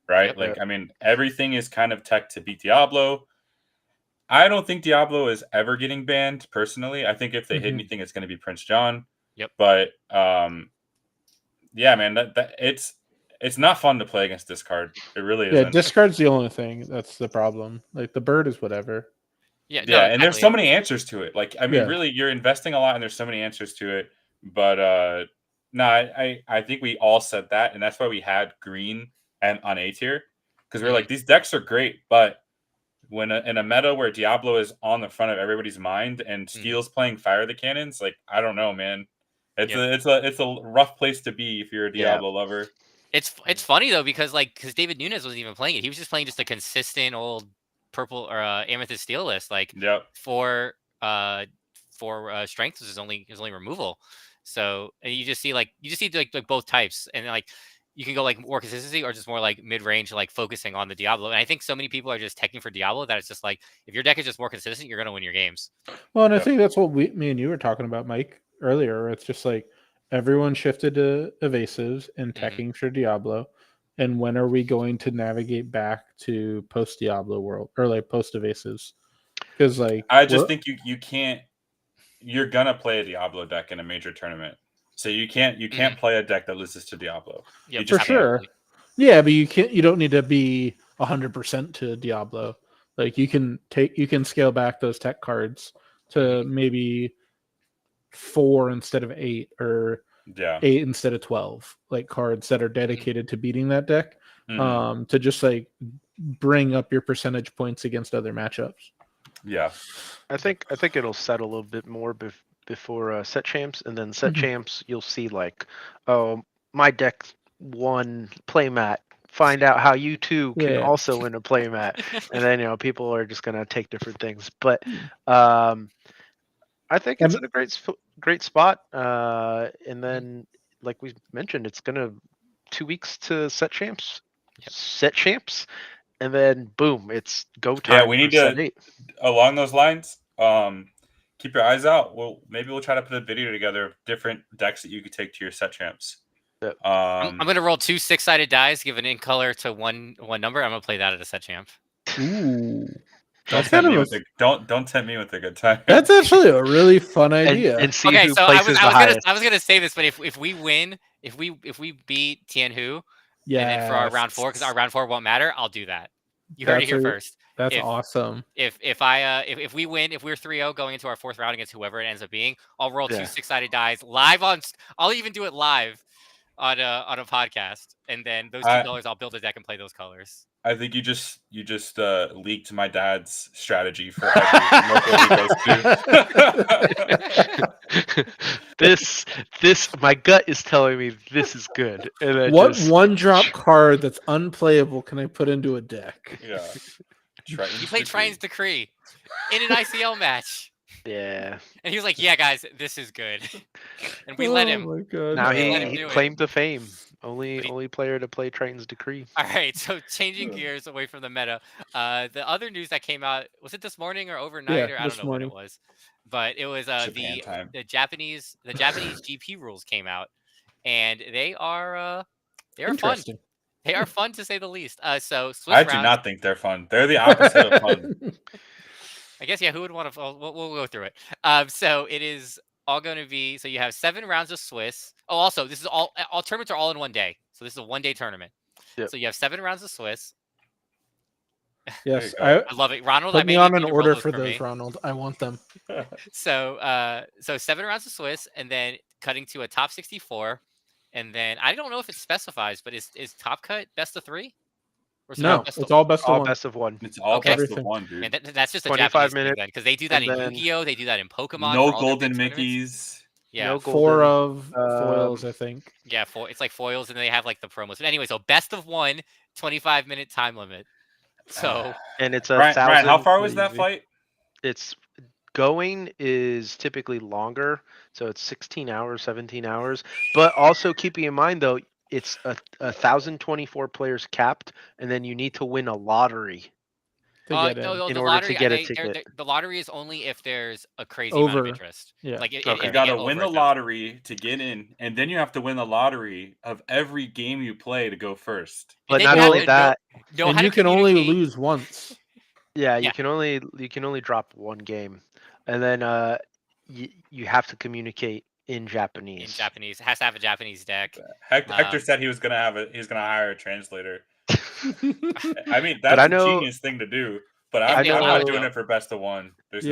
right? Yep. Like, I mean, everything is kind of tech to beat Diablo. I don't think Diablo is ever getting banned personally. I think if they hit anything, it's going to be Prince John. Yep. But yeah, man, that it's not fun to play against discard. It really isn't. Yeah, discard's the only thing that's the problem. Like the bird is whatever. Yeah, no, and there's so many answers to it. Like, I mean, really, you're investing a lot, and there's so many answers to it. But no, I think we all said that, and that's why we had green and on A tier because we're like, these decks are great, but when in a meta where Diablo is on the front of everybody's mind and Steel's playing Fire the Cannons, like, I don't know, man. It's a rough place to be if you're a Diablo lover. It's funny though because David Nunes wasn't even playing it. He was just playing just a consistent old purple or amethyst steel list. Like for strength is only removal. So and you just see like both types, and like you can go like more consistency or just more like mid range, like focusing on the Diablo. And I think so many people are just teching for Diablo that it's just like if your deck is just more consistent, you're gonna win your games. Well, and I think that's what me and you were talking about, Mike, earlier. It's just like everyone shifted to evasives and teching for Diablo. And when are we going to navigate back to post Diablo world or like post evasives? Because like I just think you can't. You're gonna play a Diablo deck in a major tournament, so you can't play a deck that loses to Diablo. Yeah, for sure. Yeah, but you don't need to be 100% to Diablo. Like you can scale back those tech cards to maybe 4 instead of 8 or 8 instead of 12, like cards that are dedicated to beating that deck, to just like bring up your percentage points against other matchups. Yeah, I think it'll set a little bit more before set champs, and then set champs you'll see like, oh, my deck won playmat. Find out how you too can also win a playmat, and then people are just gonna take different things. But I think it's in a great spot. And then, like we mentioned, it's gonna 2 weeks to set champs. Set champs. And then boom, it's go time. Yeah, we need to along those lines. Keep your eyes out. Maybe we'll try to put a video together of different decks that you could take to your set champs. Yep. I'm gonna roll 2 6-sided dice, give an in color to one number. I'm gonna play that at a set champ. Ooh. Don't tempt me with a good time. That's actually a really fun idea. And see who places the highest. I was gonna say this, but if we win, if we beat Tianhu, Yeah. And then for our round 4, because our round 4 won't matter, I'll do that. You heard it here first. That's awesome. If we win, if we're 3-0 going into our 4th round against whoever it ends up being, I'll roll 2 6-sided dice live on. I'll even do it live on a podcast, and then those 2 colors, I'll build a deck and play those colors. I think you just leaked my dad's strategy for every local he goes to. This my gut is telling me this is good. And what 1-drop card that's unplayable can I put into a deck? Yeah. He played Triton's Decree in an ICL match. Yeah. And he was like, "Yeah, guys, this is good." And we let him. Oh my God. Now he claimed the fame. Only player to play Triton's Decree. All right, so changing gears away from the meta. The other news that came out, was it this morning or overnight, or I don't know when it was, but it was the Japanese GP rules came out, and they are fun. They are fun to say the least. So I do not think they're fun. They're the opposite of fun. I guess, yeah, who would want to... We'll go through it. So it is all going to be... So you have 7 rounds of Swiss. Oh, also, this is all tournaments are all in one day. So this is a one-day tournament. Yep. So you have 7 rounds of Swiss. Yes, I love it. Ronald, put me on an order for those, Ronald. I want them. So 7 rounds of Swiss, and then cutting to a top 64. And then I don't know if it specifies, but is top cut best of 3? No, it's all best of 1. Best of 1. It's all best of 1, dude. And that's just a 25 minute because they do that in Yu-Gi-Oh, they do that in Pokemon. No golden Mickeys. Yeah, no 4 of foils, I think. Yeah, it's like foils, and they have like the promos. But anyway, so best of 1, 25-minute time limit. So and it's a Ryan, how far was that fight? It's going is typically longer, so it's 16 hours, 17 hours. But also keeping in mind though, it's 1,024 players capped, and then you need to win a lottery in order to get a ticket. The lottery is only if there's a crazy amount of interest. Yeah. Like you got to win the lottery to get in, and then you have to win the lottery of every game you play to go first. But not only that, and you can only lose once. Yeah, you can only drop 1 game, and then you have to communicate in Japanese. It has to have a Japanese deck. Hector said he was gonna hire a translator. I mean, that's a genius thing to do. But I'm not doing it for best of 1. There's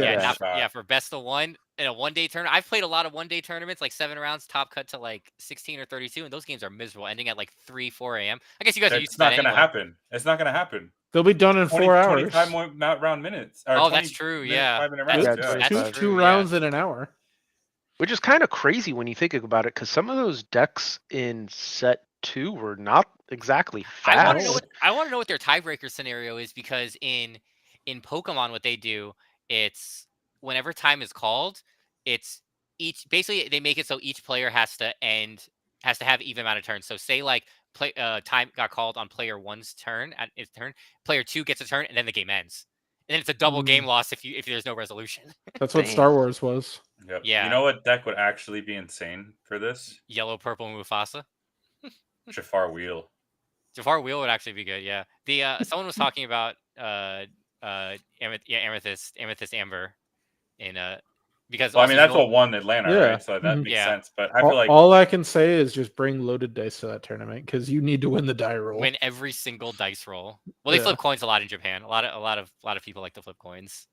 for best of 1 in a one-day tournament. I've played a lot of one-day tournaments, like 7 rounds, top cut to like 16 or 32, and those games are miserable, ending at like 3, 4 a.m. I guess you guys are used to that. It's not gonna happen. It's not gonna happen. They'll be done in 4 hours. 25 more round minutes. Oh, that's true. Yeah, that's two rounds in an hour. Which is kind of crazy when you think about it, because some of those decks in set 2 were not exactly fast. I want to know what their tiebreaker scenario is, because in Pokemon, what they do, it's whenever time is called, it's basically they make it so each player has to have even amount of turns. So say like time got called on player 1's turn at its turn, player 2 gets a turn, and then the game ends. And then it's a double game loss if there's no resolution. That's what Star Wars was. Yep. Yeah. You know what deck would actually be insane for this? Yellow, purple, Mufasa. Jafar Wheel. Jafar Wheel would actually be good. Yeah. Someone was talking about Amethyst Amber in because that's what won Atlanta, right? So that makes sense. But I feel like all I can say is just bring loaded dice to that tournament, because you need to win the die roll. Win every single dice roll. Well, they flip coins a lot in Japan. A lot of people like to flip coins.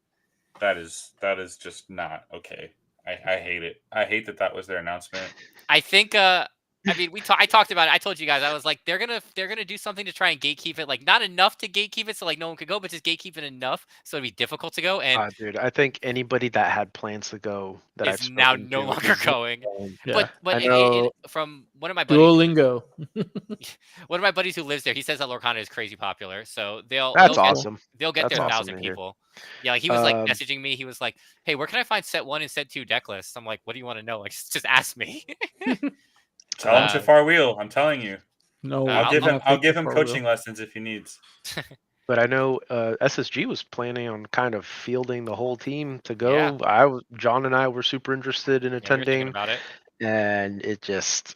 That is just not okay. I hate it. I hate that was their announcement. I think I mean, I talked about it. I told you guys, I was like, they're gonna do something to try and gatekeep it, like not enough to gatekeep it so like no one could go, but just gatekeep it enough so it'd be difficult to go. And dude, I think anybody that had plans to go that is now no longer going. Yeah. But from one of my buddies, Duolingo. One of my buddies who lives there, he says that Lorcana is crazy popular. So they'll awesome. They'll get their 1,000 people. Yeah, like he was like messaging me. He was like, "Hey, where can I find set 1 and set 2 deck lists?" I'm like, "What do you want to know? Like, just ask me." Tell him Jafar Wheel. I'm telling you. No, I'll give him coaching lessons if he needs. But I know SSG was planning on kind of fielding the whole team to go. Yeah. John and I were super interested in attending, about it. And it's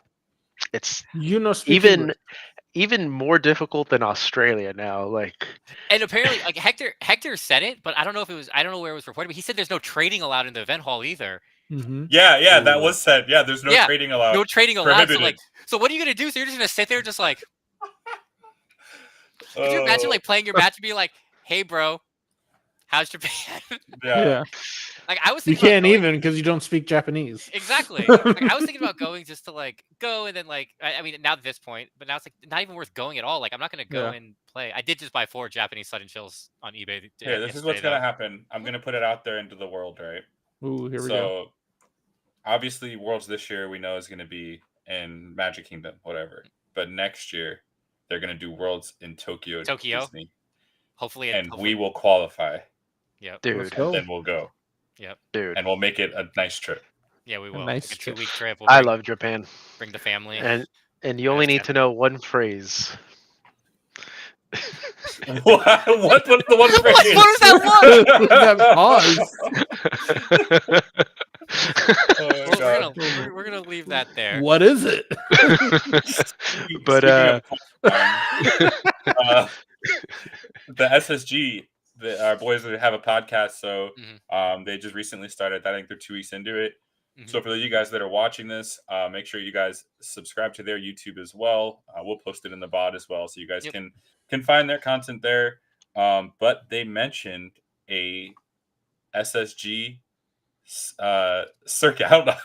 even more difficult than Australia now. Like, and apparently, like Hector said it, but I don't know where it was reported, but he said there's no trading allowed in the event hall either. Mm-hmm. Yeah, that was said. Yeah, there's no trading allowed. No trading allowed. So what are you gonna do? So you're just gonna sit there, just like, Could you imagine like playing your match and be like, "Hey, bro, how's Japan?" Yeah. Like I was You thinking about can't going, even because you don't speak Japanese. exactly. Like I was thinking about going just to like go and then like I mean now at this point, but now it's like not even worth going at all. Like I'm not gonna go and play. I did just buy 4 Japanese Sudden Chills on eBay. Here, this is what's gonna happen. I'm gonna put it out there into the world, right? Ooh, here we go. So obviously, Worlds this year we know is gonna be in Magic Kingdom, whatever. But next year they're gonna do Worlds in Tokyo. Disney. Hopefully, and we will qualify. Yep, dude. Then we'll go. Yep, dude. And we'll make it a nice trip. Yeah, we will. A nice like a trip. 2-week trip. I love Japan. Bring the family. And you only need to know one phrase. What's the one phrase? What was that one? We're gonna leave that there. What is it? But the SSG, our boys have a podcast, so they just recently started. I think they're 2 weeks into it. So for you guys that are watching this, make sure you guys subscribe to their YouTube as well. We'll post it in the VOD as well, so you guys can find their content there. But they mentioned a SSG circuit. I don't know.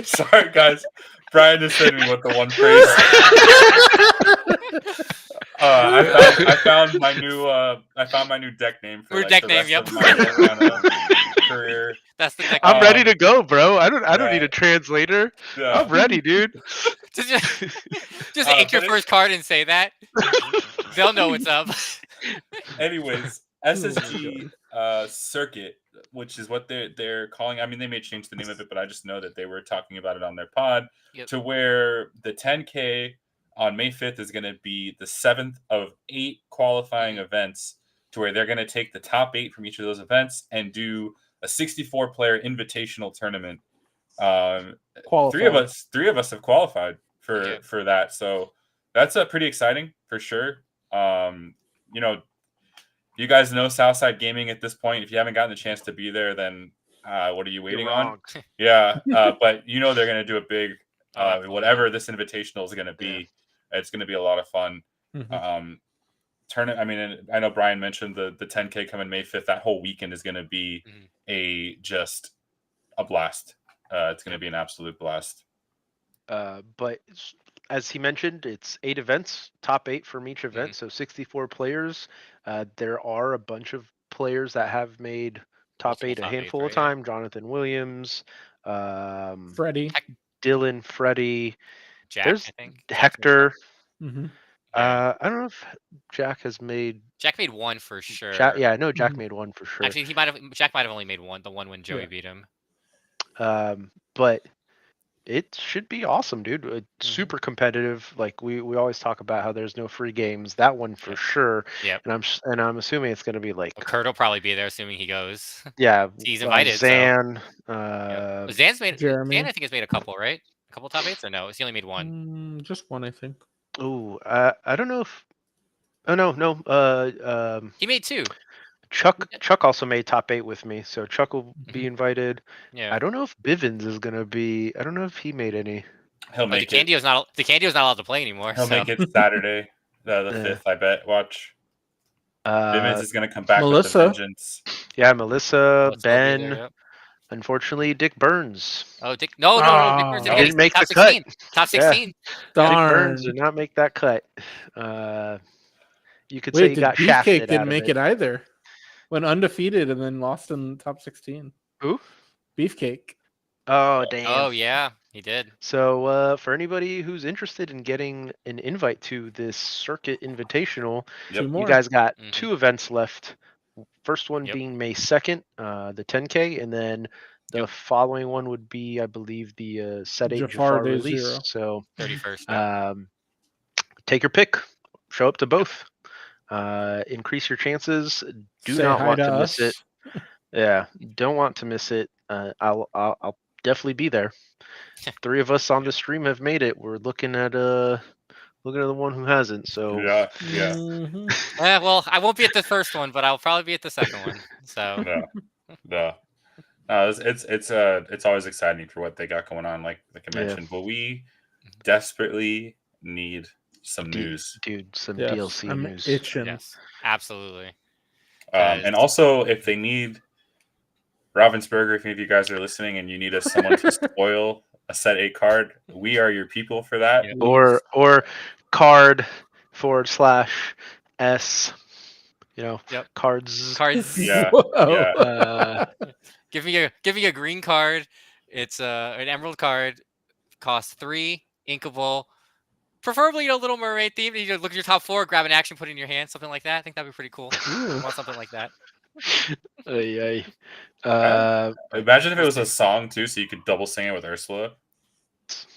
Sorry, guys. Brian just said me what the one phrase. I found my new deck name for deck name. Yep. Career. That's the deck. I'm ready to go, bro. I don't need a translator. Yeah. I'm ready, dude. just ink your first card and say that. They'll know what's up. Anyways, SSG circuit, which is what they're calling. I mean, they may change the name of it, but I just know that they were talking about it on their pod. To where the 10K on May 5th is going to be the 7th of 8 qualifying events, to where they're going to take the top 8 from each of those events and do a 64-player invitational tournament. 3 of us have qualified for that, so that's pretty exciting for sure. You guys know Southside Gaming at this point. If you haven't gotten the chance to be there, then what are you waiting on? Yeah, but they're going to do a big whatever this invitational is going to be. It's going to be a lot of fun. I mean, I know Brian mentioned the 10K coming May 5th. That whole weekend is going to be just a blast. It's going to be an absolute blast. But as he mentioned, it's 8 events, top 8 from each event, so 64 players. There are a bunch of players that have made top 8 a handful of times. Jonathan Williams, Freddie, Dylan, Freddie. Jack, there's I think. Hector. I don't know if Jack has made. Jack made one for sure. I know Jack made one for sure. Actually, Jack might have only made one. The one when Joey beat him. But it should be awesome, dude. Super competitive. Like we always talk about how there's no free games. That one for sure. Yep. And I'm assuming it's going to be like. Kurt will probably be there, assuming he goes. Yeah. He's invited. Zan. Zan's made. Jeremy. Zan, I think, has made a couple, right? A couple top 8s, or no? He only made one. Just one, I think. Oh, I don't know if. Oh no. He made 2. Chuck also made top 8 with me, so Chuck will be invited. Yeah. I don't know if Bivens is gonna be. I don't know if he made any. He'll make it. DeCandio's not allowed to play anymore. He'll make it Saturday, the 5th. I bet. Watch. Bivens is gonna come back Melissa. with a vengeance. Yeah, Melissa, Ben. There, Unfortunately, Dick Burns. Oh, Dick! No, Dick Burns didn't make top the 16. Cut. Top 16. Darn. Dick Burns did not make that cut. You could say he got shafted. Beefcake didn't make it either. Went undefeated and then lost in the top 16. Who? Beefcake. Oh, damn. Oh, yeah, he did. So for anybody who's interested in getting an invite to this circuit invitational, you guys got 2 events left. First one being May 2nd, the 10K, and then the following one would be, I believe, the Set 8 Jafar release. 0. So 31st. Take your pick. Show up to both. Increase your chances. Do not want to miss it. Yeah, don't want to miss it. I'll definitely be there. 3 of us on the stream have made it. We're looking at the one who hasn't. So yeah. Well, I won't be at the first one, but I'll probably be at the second one. So no. It's always exciting for what they got going on. Like I mentioned, but we desperately need some news. Dude, some Yes, DLC I'm news. itching. Yes, absolutely. And also, if they need Ravensburger, if any of you guys are listening and you need someone to spoil a set 8 card, we are your people for that. Yeah. Or card /s, cards. Yeah, Whoa. yeah. Give me a green card. It's an emerald card. Costs 3, inkable. Preferably, Little Mermaid theme. You look at your top 4, grab an action, put it in your hand, something like that. I think that'd be pretty cool. I want something like that. Imagine if it was a song too, so you could double sing it with Ursula.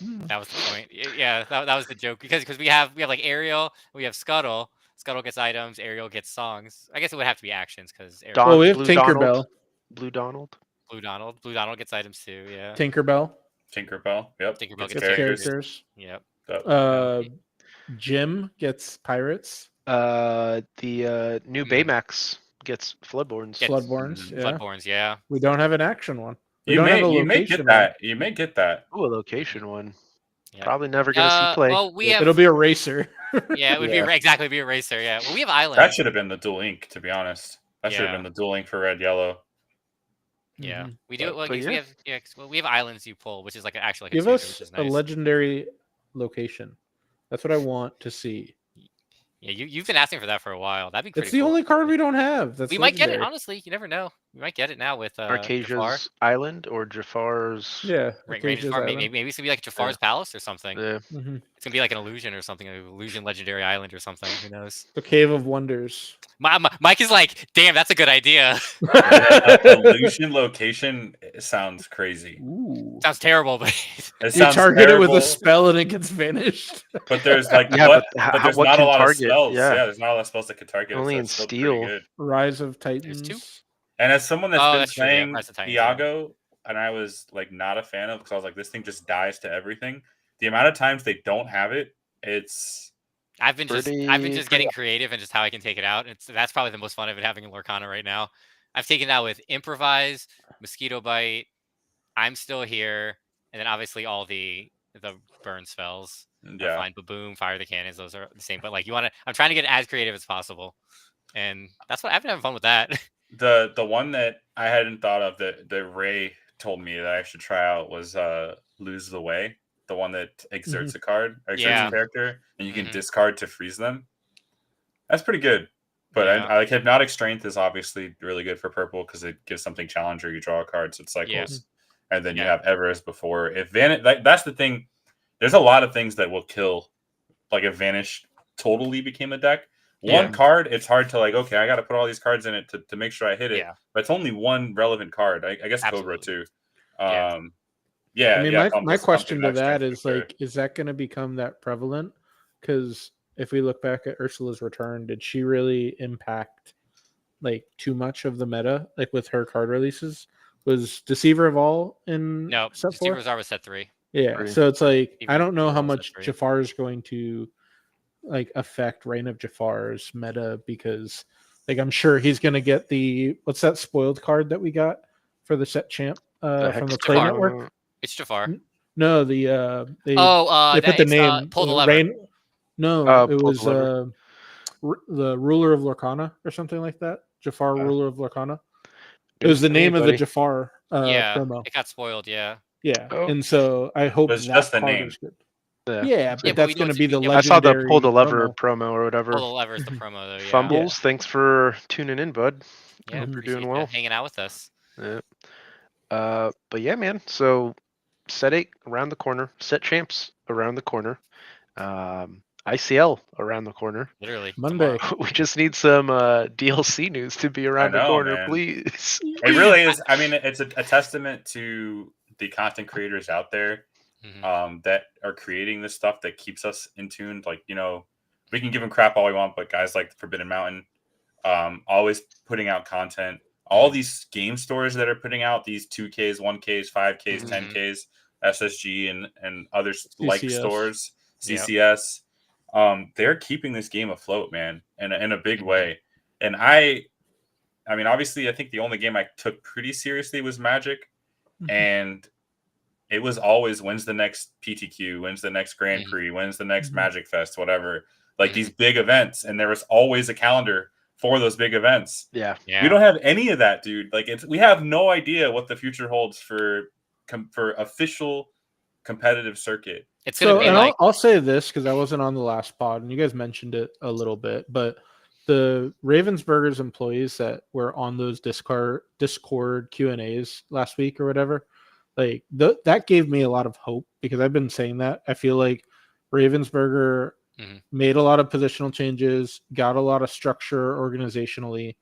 That was the point. Yeah, that was the joke because we have like Ariel, we have Scuttle. Scuttle gets items, Ariel gets songs. I guess it would have to be actions because Well, we have Blue Tinkerbell. Blue Donald. Blue Donald gets items too. Yeah. Tinkerbell. Yep. Tinkerbell Gets gets characters. Yep. Jim gets pirates. The new Baymax gets Floodborns. Floodborns. Yeah. Floodborns. Yeah. We don't have an action one. We You don't have a may location get that. You may get that. Oh, a location one. Yeah. Probably never gonna see play. Well, It'll be a racer. Yeah, it would be exactly be a racer. Yeah. Well, we have Island. That should have been the dual ink, to be honest. That should have been the dual ink for red yellow. Yeah, Mhm. we do. But we have we have islands you pull, which is like actually like Give a us tutor, which is a nice. legendary location. That's what I want to see. Yeah, you've been asking for that for a while. That'd be pretty It's the cool. only card we don't have. That's we might get it. legendary. Honestly, you never know. We might get it now with Arcasia's Jafar. Island or Jafar's. Yeah, Maybe it's gonna be like Jafar's Palace or something. Yeah. Mm-hmm. It's gonna be like an illusion or something, an illusion legendary island or something. Who knows? The Cave of Wonders. Mike is like, damn, that's a good idea. Illusion location sounds crazy. Ooh. Sounds terrible, but It You sounds target terrible, it with a spell and it gets vanished. but there's like but there's what not a can lot target? of spells. Yeah. There's not a lot of spells that can target. Only it, so in it's still steel. pretty good. Rise of Titans. There's 2. And as someone that's been that's true, yeah, playing Rise of Titans, yeah. Iago, and I was like not a fan of because I was like, this thing just dies to everything. The amount of times they don't have it, it's. I've been just getting creative and just how I can take it out. That's probably the most fun I've been having in Lorcana right now. I've taken it out with Improvise, Mosquito Bite, I'm Still Here, and then obviously all the burn spells. Yeah. Fine, Baboom, Fire the Cannons, those are the same. But like I'm trying to get as creative as possible. And that's what I've been having fun with that. The one that I hadn't thought of that Ray told me that I should try out was Lose the Way. The one that exerts a card, or exerts a character, and you can discard to freeze them. That's pretty good. But I like Hypnotic Strength is obviously really good for purple because it gives something challenger. You draw a card, so it cycles, and then you have Everest before. If that's the thing. There's a lot of things that will kill. Like if Vanish totally became a deck. One card, it's hard to like. Okay, I got to put all these cards in it to make sure I hit it. Yeah. But it's only one relevant card. I guess Cobra too. I mean, my question to that is like, is that going to become that prevalent? Because if we look back at Ursula's return, did she really impact like too much of the meta? Like with her card releases, was Deceiver of All in set 4? Deceiver of All was set 3. Yeah, so it's like I don't know how much Jafar is going to like affect Reign of Jafar's meta because like I'm sure he's going to get the what's that spoiled card that we got for the set champ from the Play Network. It's Jafar. No, they put the name. Pull the lever. It was the Ruler of Lorcana or something like that. Jafar, Ruler of Lorcana. It was the name of the Jafar promo. It got spoiled. Yeah. And so I hope it's just the name. Is good. Yeah, but that's going to be the legendary. I saw the Pull the Lever promo or whatever. Pull the Lever is the promo though. Yeah. Fumbles, thanks for tuning in, bud. Yeah, hope you're doing well. Hanging out with us. Yeah. But yeah, man. So set 8 around the corner. Set champs around the corner. ICL around the corner. Literally Monday. We just need some DLC news to be around the corner, man. Please. It really is. I mean, it's a testament to the content creators out there that are creating this stuff that keeps us in tune. Like, we can give them crap all we want, but guys like Forbidden Mountain, always putting out content. All these game stores that are putting out these 2Ks, 1Ks, 5Ks, 10Ks, SSG and other like stores, CCS. They're keeping this game afloat, man, in a big way. And I mean, obviously, I think the only game I took pretty seriously was Magic, and it was always when's the next PTQ, when's the next Grand Prix, when's the next Magic Fest, whatever. Like these big events, and there was always a calendar for those big events. Yeah. We don't have any of that, dude. Like we have no idea what the future holds for official competitive circuit. It's gonna be like I'll say this because I wasn't on the last pod, and you guys mentioned it a little bit, but the Ravensburgers employees that were on those Discord Q&As last week or whatever, like that gave me a lot of hope because I've been saying that. I feel like Ravensburger made a lot of positional changes, got a lot of structure organizationally,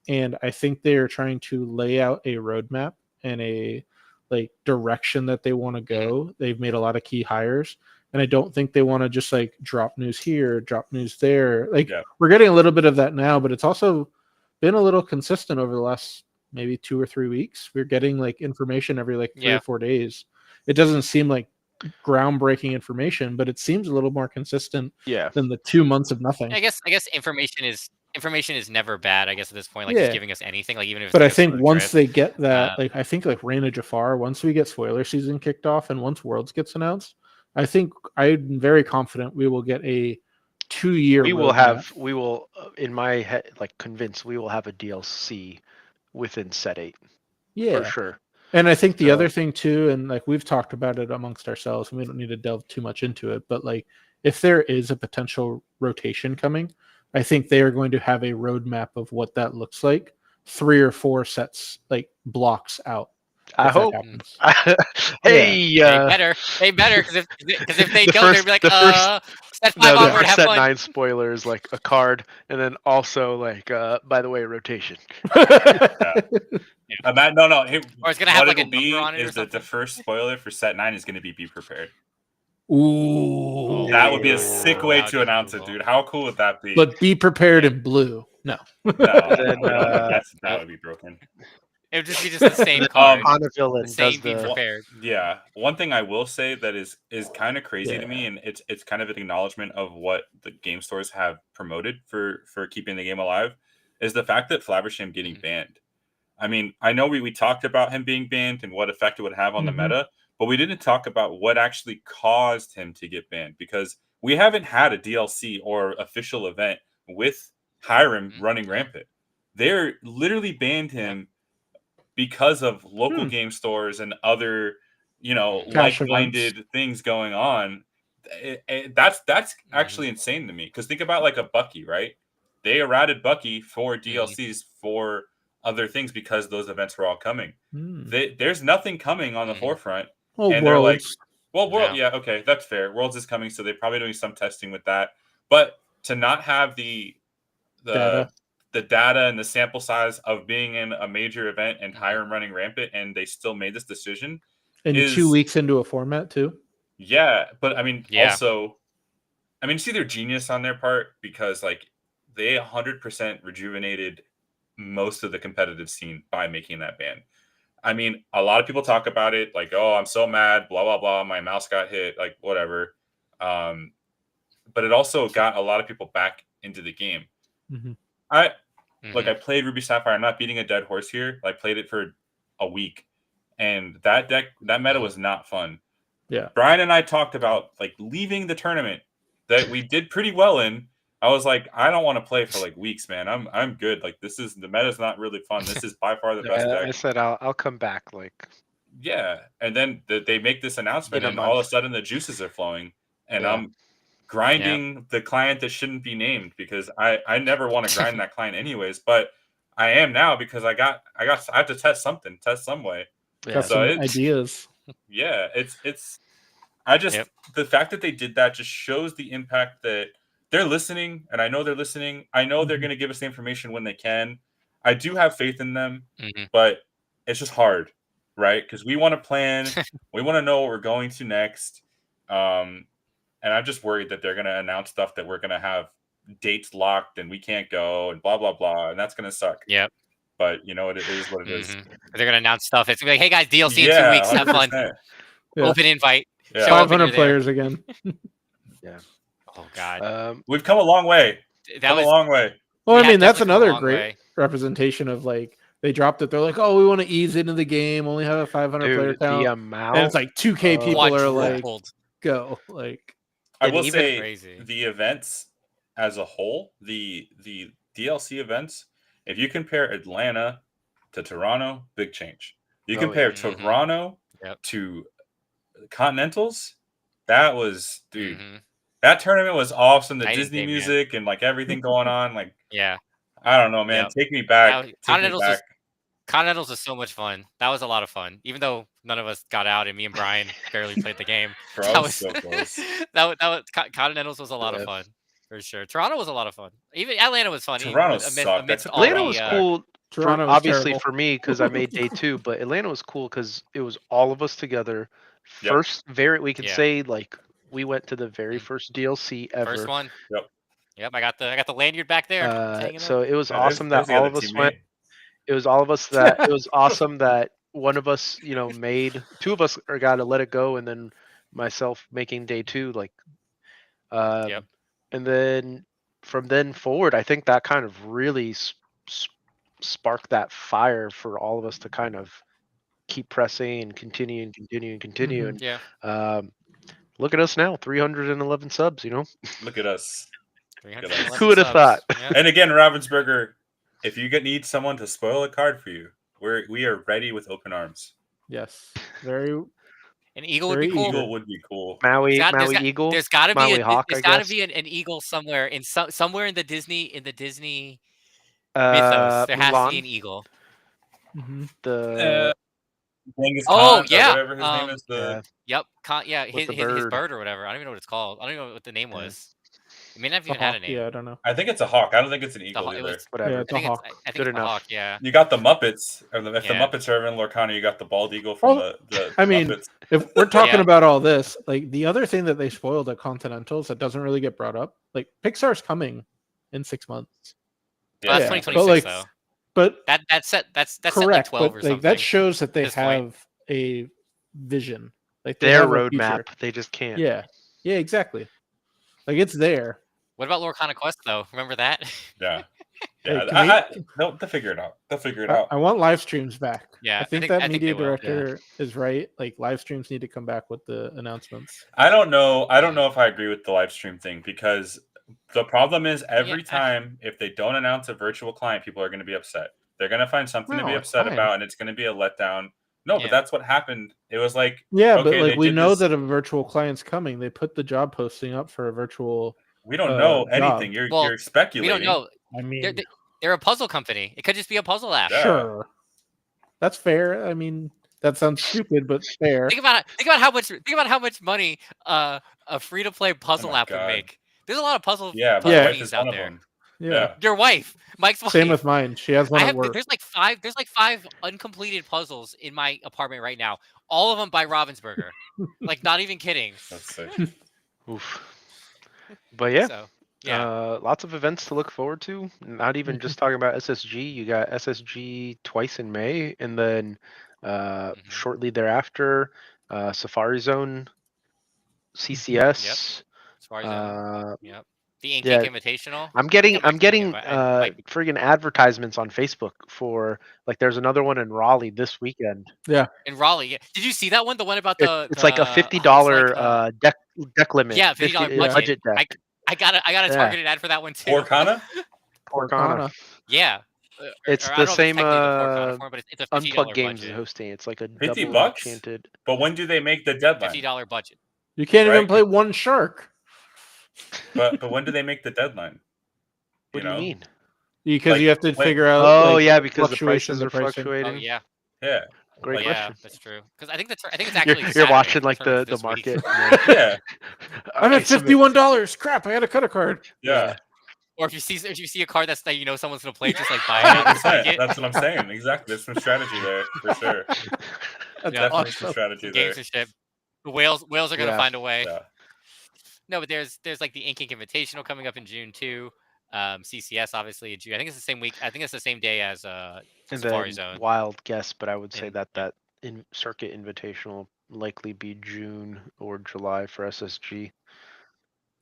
and I think they are trying to lay out a roadmap and a like direction that they want to go. They've made a lot of key hires, and I don't think they want to just like drop news here, drop news there. Like we're getting a little bit of that now, but it's also been a little consistent over the last maybe 2 or 3 weeks. We're getting like information every like 3 or 4 days. It doesn't seem like groundbreaking information, but it seems a little more consistent than the 2 months of nothing. I guess information is never bad, I guess, at this point. Like just giving us anything, like even if it's but like I think once they get that, like I think like Reina Jafar, once we get spoiler season kicked off and once Worlds gets announced, I think I'm very confident we will get a 2-year we will in my head like convinced we will have a DLC within set 8 for sure. And I think the other thing too, and like we've talked about it amongst ourselves, and we don't need to delve too much into it, but like if there is a potential rotation coming, I think they are going to have a roadmap of what that looks like 3 or 4 sets, like blocks out. I hope. They better, because if they don't, they'll be like, set 5 onward, have set fun. 9 spoilers, like a card, and then also like, by the way, rotation. No. Or it's gonna have like a number on it. Is that the first spoiler for set 9 is going to be prepared? Ooh, that would be a sick way to announce it, dude. How cool would that be? But be prepared in blue. No, that would be broken. It would just be the same card. On a villain, same be prepared. Yeah, one thing I will say that is kind of crazy to me, and it's kind of an acknowledgement of what the game stores have promoted for keeping the game alive, is the fact that Flabbersham getting banned. I mean, I know we talked about him being banned and what effect it would have on the meta, but we didn't talk about what actually caused him to get banned, because we haven't had a DLC or official event with Hiram running rampant. They're literally banned him because of local game stores and other, like-minded things going on. That's actually insane to me, because think about like a Bucky, right? They errated Bucky for DLCs for other things because those events were all coming. There's nothing coming on the forefront. Well, and Worlds. They're like, World, yeah, okay, that's fair. Worlds is coming, so they're probably doing some testing with that. But to not have the data and the sample size of being in a major event and Hiram running rampant, and they still made this decision. And 2 weeks into a format too. Yeah, but I mean, also, see their genius on their part, because like they 100% rejuvenated most of the competitive scene by making that ban. I mean, a lot of people talk about it like, oh, I'm so mad, blah, blah, blah. My mouse got hit, like whatever. But it also got a lot of people back into the game. I played Ruby Sapphire. I'm not beating a dead horse here. I played it for a week, and that meta was not fun. Yeah. Brian and I talked about like leaving the tournament that we did pretty well in. I was like, I don't want to play for like weeks, man. I'm good. Like the meta's not really fun. This is by far the best deck. I said I'll come back. Like, yeah, and then they make this announcement, and all of a sudden the juices are flowing, and I'm grinding the client that shouldn't be named, because I never want to grind that client anyways, but I am now because I have to test some way. Yeah, so ideas. Yeah, it's the fact that they did that just shows the impact that they're listening, and I know they're listening. I know they're going to give us the information when they can. I do have faith in them, but it's just hard, right? Because we want to plan, we want to know what we're going to next, and I'm just worried that they're going to announce stuff that we're going to have dates locked and we can't go and blah blah blah, and that's going to suck. Yep. But it is what it is. They're going to announce stuff. It's going to be like, hey guys, DLC in 2 weeks. 100%. Have fun. Yeah. Open invite. Yeah. 500 players again. Yeah. Oh God. We've come a long way. A long way. Well, I mean, that's another great representation of like They dropped it. They're like, oh, we want to ease into the game. Only have a 500 player Dude, count. the And amount. it's like 2K people are like, Quadrupled. go. Like, I And will even say crazy. the events as a whole, the DLC events, if you compare Atlanta to Toronto, big change. You compare Toronto to Continentals, that was, dude, that tournament was awesome. The Disney music and like everything going on. Like, I don't know, man. Take me back. Continentals was so much fun. That was a lot of fun. Even though none of us got out and me and Brian barely played the game. Bro, that was so close. that was Continentals was a lot of fun. For sure. Toronto was a lot of fun. Even Atlanta was fun. Toronto sucked. Atlanta was cool. Toronto obviously for me because I made day 2, but Atlanta was cool because it was all of us together. First, we can say like we went to the very first DLC ever. First one. Yep. I got the lanyard back there. So it was awesome that all of us went. It was all of us that it was awesome that one of us, made 2 of us are got to let it go, and then myself making day 2, like, and then from then forward, I think that kind of really sparked that fire for all of us to kind of keep pressing and continue. And look at us now, 311 subs. Look at us. Who would have thought? And again, Ravensburger, if you need someone to spoil a card for you, we are ready with open arms. Yes, an eagle would be cool. Eagle would be cool. Maui eagle. There's got to be hawk. There's got to be an eagle somewhere somewhere in the Disney mythos. There has to be an eagle. The Genghis Khan, whatever his name is. His bird or whatever. I don't even know what it's called. I don't even know what the name was. It may not have even had a name. Yeah, I don't know. I think it's a hawk. I don't think it's an eagle either. Whatever. Yeah, it's a hawk. I think it's a hawk. Yeah. You got the Muppets, or if the Muppets are in Lorcana, you got the bald eagle from the I mean, Muppets. If we're talking about all this, like the other thing that they spoiled at Continentals that doesn't really get brought up, like Pixar's coming in 6 months. Yeah, that's 2026 though. But that's set correct, set like 12 or but something. that shows that they have a vision. Like their roadmap, they just can't. Yeah, exactly. Like it's there. What about Lorcana Quest though? Remember that? Yeah. They'll figure it out. I want live streams back. Yeah, I think that media director is right. Like live streams need to come back with the announcements. I don't know if I agree with the live stream thing, because the problem is every time if they don't announce a virtual client, people are going to be upset. They're going to find something to be upset about, and it's going to be a letdown. No, but that's what happened. It was like, but like we know that a virtual client's coming. They put the job posting up for a virtual. We don't know anything. You're speculating. We don't know. I mean, they're a puzzle company. It could just be a puzzle app. Yeah. Sure, that's fair. I mean, that sounds stupid, but fair. Think about how much money a free to play puzzle app would make. There's a lot of puzzle companies out there. Yeah. Your wife, Mike's wife. Same with mine. She has one at work. There's like 5 uncompleted puzzles in my apartment right now. All of them by Ravensburger. Like, not even kidding. That's sick. Oof. But yeah. So, lots of events to look forward to. Not even just talking about SSG. You got SSG twice in May, and then shortly thereafter, Safari Zone, CCS. Safari Zone. Yep. The Ink Invitational. I'm getting friggin' advertisements on Facebook for, like, there's another one in Raleigh this weekend. Yeah. In Raleigh. Yeah. Did you see that one? The one about it's like a $50 deck limit. Yeah, $50 budget deck. I got a targeted ad for that one too. Lorcana? Yeah. It's the same it's a Unplugged Games budget. is hosting. It's like a $50. Enchanted. But when do they make the deadline? $50 budget. You can't even play one shark. But when do they make the deadline? What do you mean? Because you have to figure out. Oh, because the prices are fluctuating. Oh, yeah. Yeah. Great question. Yeah, that's true. Because I think it's actually you're watching like the market. Yeah. I'm at $51. Crap! I had a cut a card. Yeah. Or if you see a card that someone's gonna play, just like buy it. That's what I'm saying. Exactly. There's some strategy there for sure. That's definitely some strategy there. Gamesmanship. The whales are gonna find a way. Yeah. No, but there's like the Ink Invitational coming up in June too. CCS obviously in June. I think it's the same week. I think it's the same day as Safari Zone. Wild guess, but I would say that circuit invitational likely be June or July for SSG.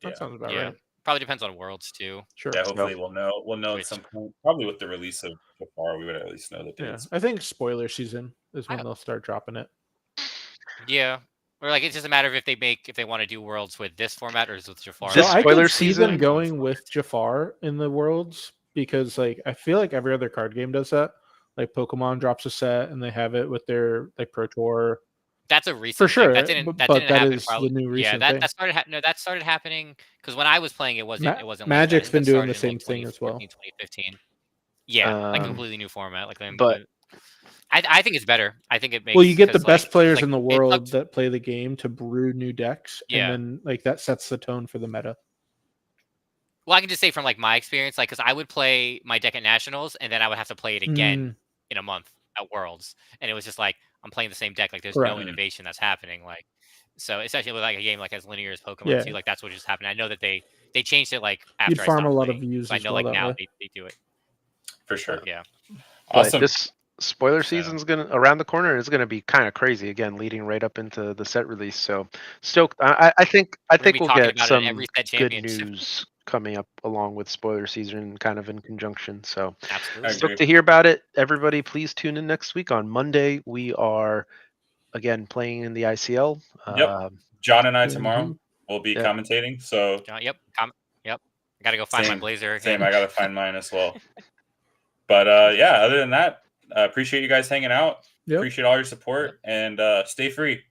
That sounds about right. Probably depends on Worlds too. Sure. Yeah, hopefully we'll know at some point. Probably with the release of Jafar, we would at least know the dates. I think spoiler season is when they'll start dropping it. Yeah. Or like it's just a matter of if they want to do Worlds with this format or is with Jafar. So I spoiler could see them season? going with Jafar in the Worlds because like I feel like every other card game does that. Like Pokemon drops a set and they have it with their like Pro Tour. That's a recent for sure. That didn't that happen. is Probably. the new recent yeah, thing. that started happening because when I was playing, it wasn't. It wasn't. Magic's like been doing the in, same like, thing as well. 2015. Yeah, like a completely new format. Like, but I think it's better. I think it makes. Well, you get the best like, players like, in the world that play the game to brew new decks, and then like that sets the tone for the meta. Well, I can just say from like my experience, like because I would play my deck at Nationals, and then I would have to play it again in a month at Worlds, and it was just like I'm playing the same deck. Like there's no innovation that's happening. Like so, especially with like a game like as linear as Pokemon too, like that's what just happened. I know that they changed it like after You'd farm I a lot playing, of views. I know like now they do it for sure. Yeah. Awesome. But this spoiler season's gonna around the corner. It's gonna be kind of crazy again, leading right up into the set release. So stoked. I think we'll get some good news coming up along with spoiler season, kind of in conjunction. So stoked to hear about it. Everybody, please tune in next week on Monday. We are again playing in the ICL. Yep. John and I tomorrow will be commentating. So yep. I gotta go find my blazer again. Same. I gotta find mine as well. But yeah, other than that, appreciate you guys hanging out. Appreciate all your support and stay free.